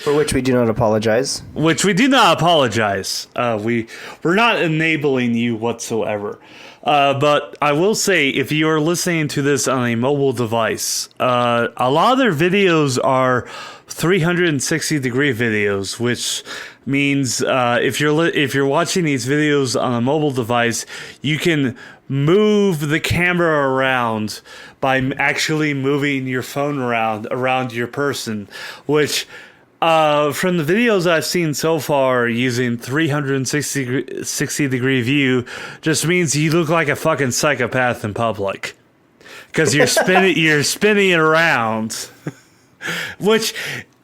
For which we do not apologize. We're not enabling you whatsoever. But I will say, if you are listening to this on a mobile device, a lot of their videos are 360-degree videos, which means if you're watching these videos on a mobile device, you can move the camera around by actually moving your phone around your person, which from the videos I've seen so far using 360-degree view just means you look like a fucking psychopath in public. Because you're spinning it around. Which,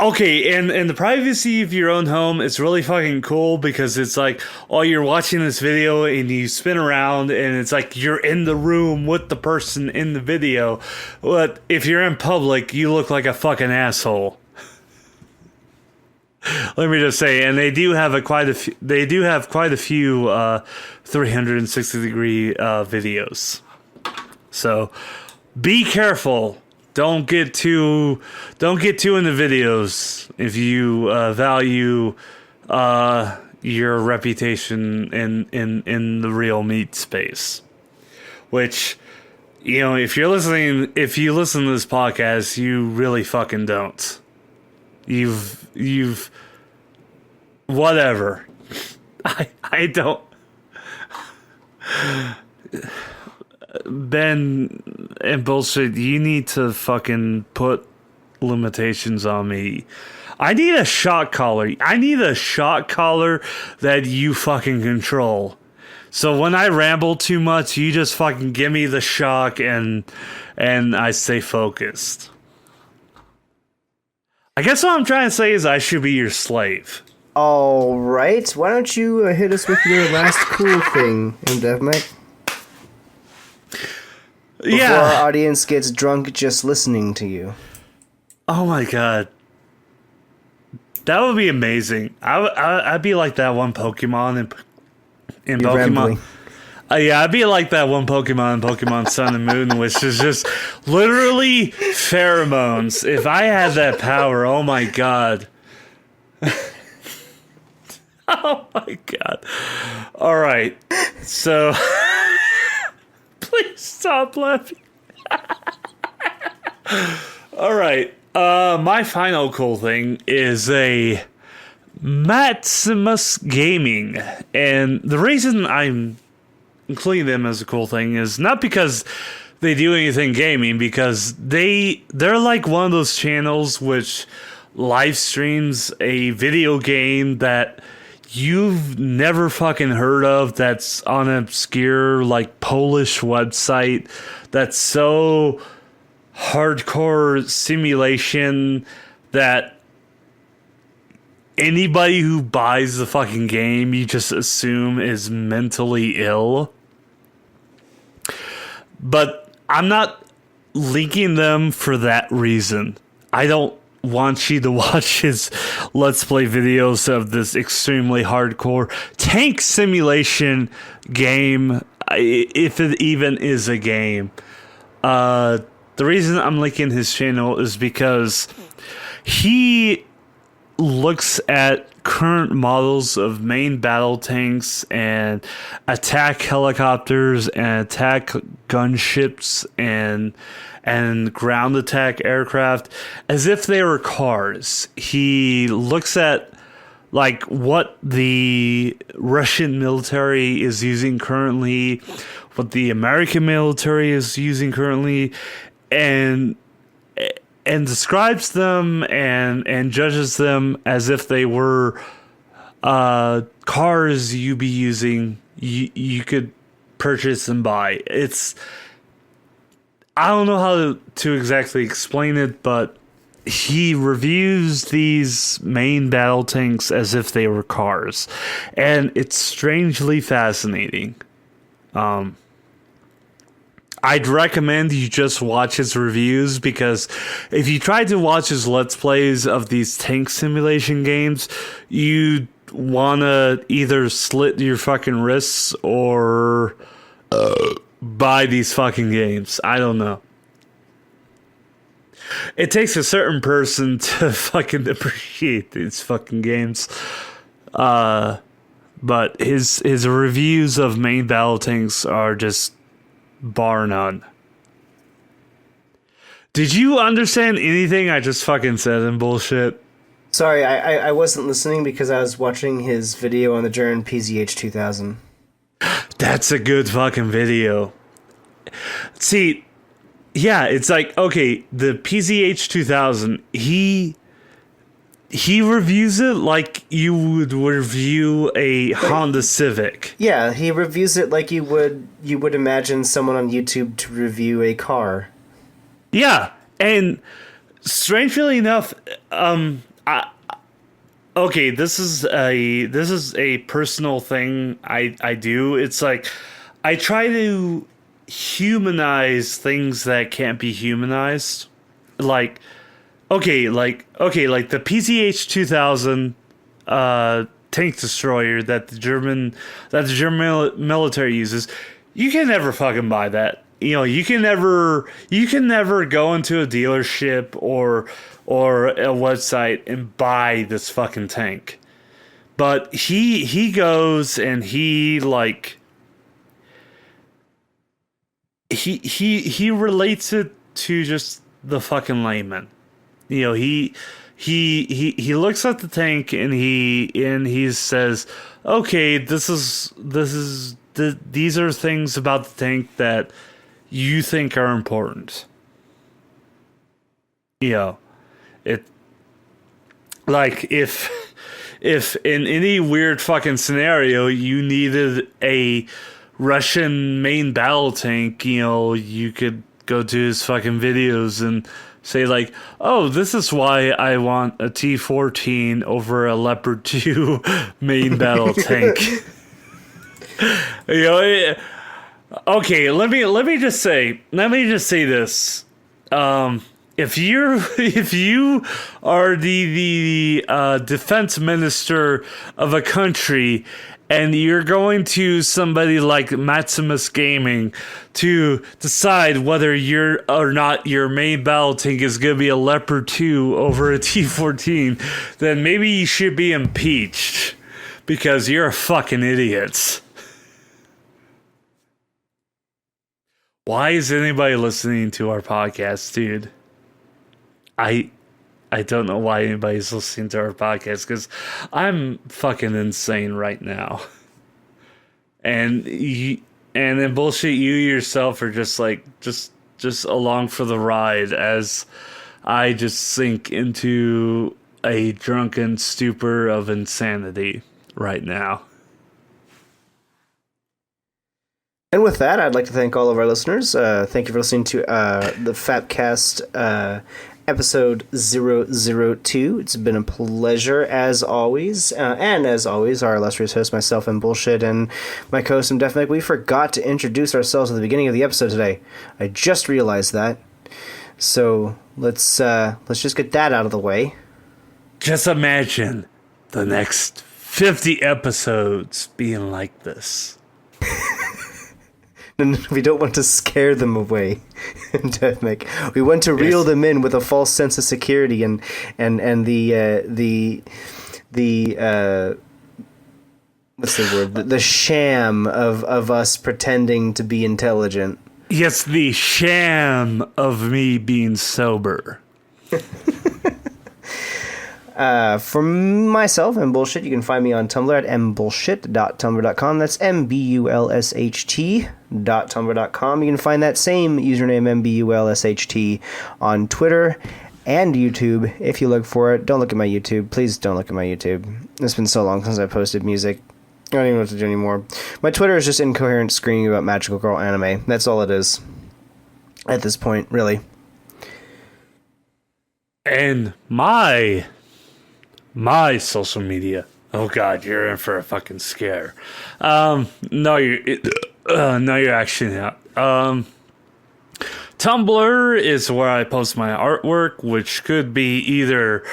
okay, in the privacy of your own home, it's really fucking cool because it's like, oh, you're watching this video and you spin around and it's like you're in the room with the person in the video. But if you're in public, you look like a fucking asshole. Let me just say, and they do have quite a few 360-degree videos. So be careful. Don't get too into videos if you value your reputation in the real meat space. Which, you know, if you listen to this podcast, you really fucking don't. You've whatever. I don't. Ben and bullshit, you need to fucking put limitations on me. I need a shock collar. I need a shock collar that you fucking control. So when I ramble too much, you just fucking give me the shock and I stay focused. I guess what I'm trying to say is I should be your slave. All right. Why don't you hit us with your last cool thing, MDevMech? Before our audience gets drunk just listening to you. Oh my god. That would be amazing. I'd be like that one Pokemon in Pokemon. Rambling. Yeah, I'd be like that one Pokemon in Pokemon Sun and Moon, which is just literally pheromones. If I had that power, oh my god. Oh my god. All right. So, please stop laughing. All right. My final cool thing is a Maximus Gaming. And the reason I'm including them as a cool thing is not because they do anything gaming, because they're like one of those channels which live streams a video game that you've never fucking heard of, that's on an obscure like Polish website that's so hardcore simulation that anybody who buys the fucking game you just assume is mentally ill. But I'm not linking them for that reason. I don't want you to watch his Let's Play videos of this extremely hardcore tank simulation game, if it even is a game. The reason I'm linking his channel is because he looks at current models of main battle tanks and attack helicopters and attack gunships and ground attack aircraft as if they were cars. He looks at like what the Russian military is using currently, what the American military is using currently, and describes them and judges them as if they were cars you be using, you could purchase and buy. I don't know how to exactly explain it, but he reviews these main battle tanks as if they were cars, and it's strangely fascinating. I'd recommend you just watch his reviews, because if you tried to watch his Let's Plays of these tank simulation games, you'd want to either slit your fucking wrists or buy these fucking games. I don't know. It takes a certain person to fucking appreciate these fucking games. But his reviews of main battle tanks are just bar none. Did you understand anything I just fucking said in bullshit? Sorry, I wasn't listening because I was watching his video on the German PZH 2000. That's a good fucking video. See, yeah, it's like, okay, the PZH 2000, he reviews it like you would review a Honda Civic. Yeah, he reviews it like you would imagine someone on YouTube to review a car. Yeah, and strangely enough, okay, this is a personal thing I do. It's like I try to humanize things that can't be humanized. Like the PZH 2000 tank destroyer that the German military uses. You can never fucking buy that. You know, you can never go into a dealership or a website and buy this fucking tank. But he goes and he relates it to just the fucking layman. You know, he looks at the tank and he says, okay, these are things about the tank that you think are important. You know, it, like, if in any weird fucking scenario you needed a Russian main battle tank, you know, you could go to his fucking videos and say like, oh, this is why I want a T-14 over a Leopard 2 main battle tank. You know, okay, let me just say this. If you are the defense minister of a country and you're going to somebody like Maximus Gaming to decide whether your main battle tank is going to be a Leopard 2 over a T-14, then maybe you should be impeached because you're a fucking idiot. Why is anybody listening to our podcast, dude? I don't know why anybody's listening to our podcast, because I'm fucking insane right now. And then bullshit, you yourself are just like just along for the ride as I just sink into a drunken stupor of insanity right now. And with that, I'd like to thank all of our listeners. Thank you for listening to the FAPcast episode 002. It's been a pleasure as always. And as always, our illustrious host, myself, and Bullshit, and my co-host, Definitely, we forgot to introduce ourselves at the beginning of the episode today. I just realized that. So let's just get that out of the way. Just imagine the next 50 episodes being like this. We don't want to scare them away. We want to reel them in with a false sense of security and the what's the word? The sham of us pretending to be intelligent. Yes, the sham of me being sober. For myself and bullshit, you can find me on Tumblr at mbullshit.tumblr.com. That's mbulsht.tumblr.com. You can find that same username, mbulsht, on Twitter and YouTube if you look for it. Don't look at my YouTube. Please don't look at my YouTube. It's been so long since I posted music. I don't even know what to do anymore. My Twitter is just incoherent screaming about magical girl anime. That's all it is at this point, really. And my social media. Oh God, you're in for a fucking scare. No, you're actually not. Tumblr is where I post my artwork, which could be either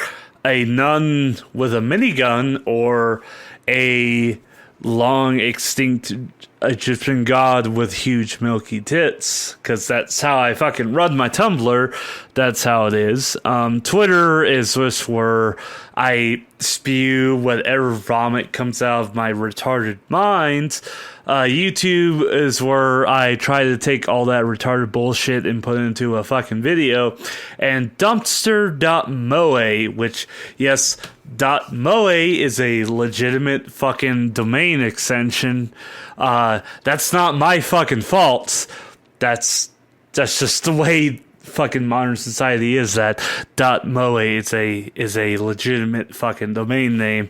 a nun with a minigun or a long extinct Egyptian god with huge milky tits, because that's how I fucking run my Tumblr. That's how it is. Twitter is just where I spew whatever vomit comes out of my retarded mind. YouTube is where I try to take all that retarded bullshit and put it into a fucking video. And dumpster.moe, which, yes, .moe is a legitimate fucking domain extension. That's not my fucking fault. That's just the way fucking modern society is. That .moe is a legitimate fucking domain name.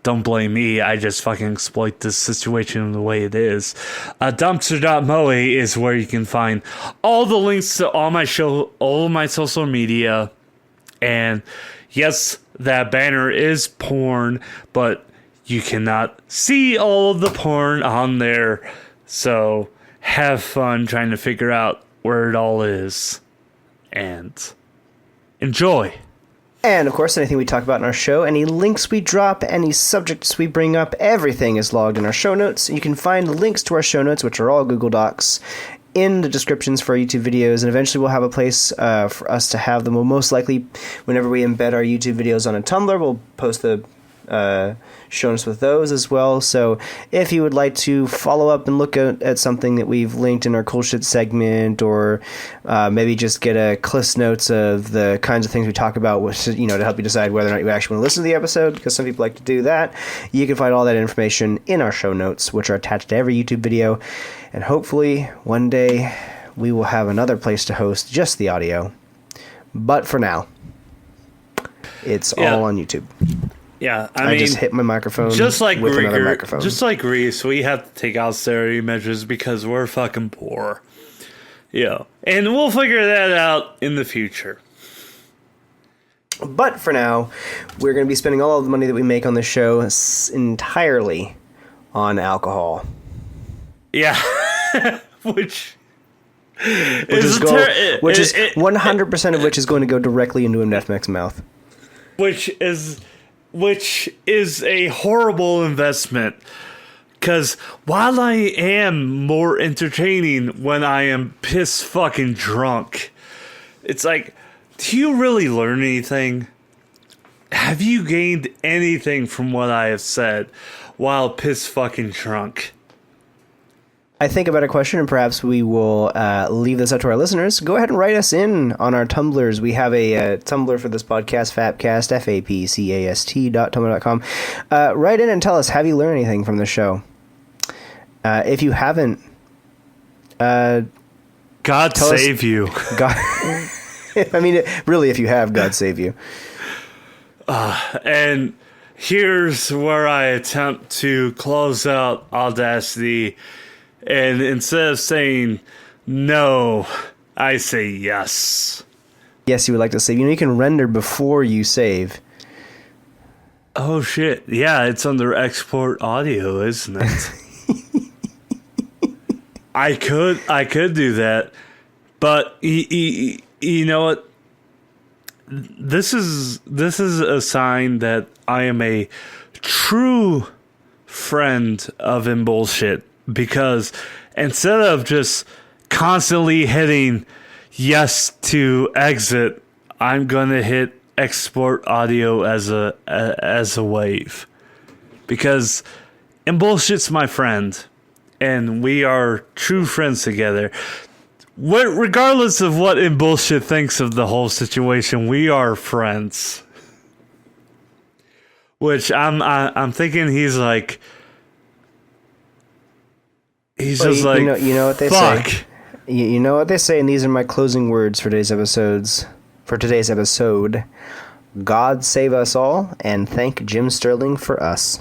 Don't blame me. I just fucking exploit this situation the way it is. Dumpster.moe is where you can find all the links to all my social media. And yes, that banner is porn, but you cannot see all of the porn on there. So have fun trying to figure out where it all is. And enjoy. And, of course, anything we talk about in our show, any links we drop, any subjects we bring up, everything is logged in our show notes. You can find links to our show notes, which are all Google Docs, in the descriptions for our YouTube videos, and eventually we'll have a place for us to have them. We'll most likely, whenever we embed our YouTube videos on a Tumblr, we'll post the show notes with those as well. So if you would like to follow up and look at something that we've linked in our cool shit segment, or maybe just get a Cliff's Notes of the kinds of things we talk about, which, to help you decide whether or not you actually want to listen to the episode, because some people like to do that, you can find all that information in our show notes, which are attached to every YouTube video. And hopefully one day we will have another place to host just the audio. But for now, it's all on YouTube. Yeah, I just hit my microphone just like with another microphone. Just like Greece, we have to take austerity measures because we're fucking poor. Yeah, and we'll figure that out in the future. But for now, we're going to be spending all of the money that we make on this show entirely on alcohol. Yeah, which is 100% of which is going to go directly into a Nefmek's mouth. Which is a horrible investment, because while I am more entertaining when I am piss fucking drunk, it's like, do you really learn anything? Have you gained anything from what I have said while piss fucking drunk? I think about a question, and perhaps we will leave this up to our listeners. Go ahead and write us in on our Tumblrs. We have a Tumblr for this podcast, FAPcast, FAPcast.tumblr.com. Write in and tell us, have you learned anything from the show? If you haven't, God save you. God, I mean, really, if you have, God save you. And here's where I attempt to close out Audacity. And instead of saying no, I say yes. Yes, you would like to save. You can render before you save. Oh, shit. Yeah, it's under export audio, isn't it? I could do that. But you know what? This is a sign that I am a true friend of Bullshit. Because instead of just constantly hitting yes to exit, I'm gonna hit export audio as a wave, because bullshit's my friend, and we are true friends together. Regardless of what bullshit thinks of the whole situation, we are friends. Which I'm thinking he's like. He's Well, just like, you know what they fuck. say. You know what they say, and these are my closing words for today's episodes. For today's episode, God save us all, and thank Jim Sterling for us.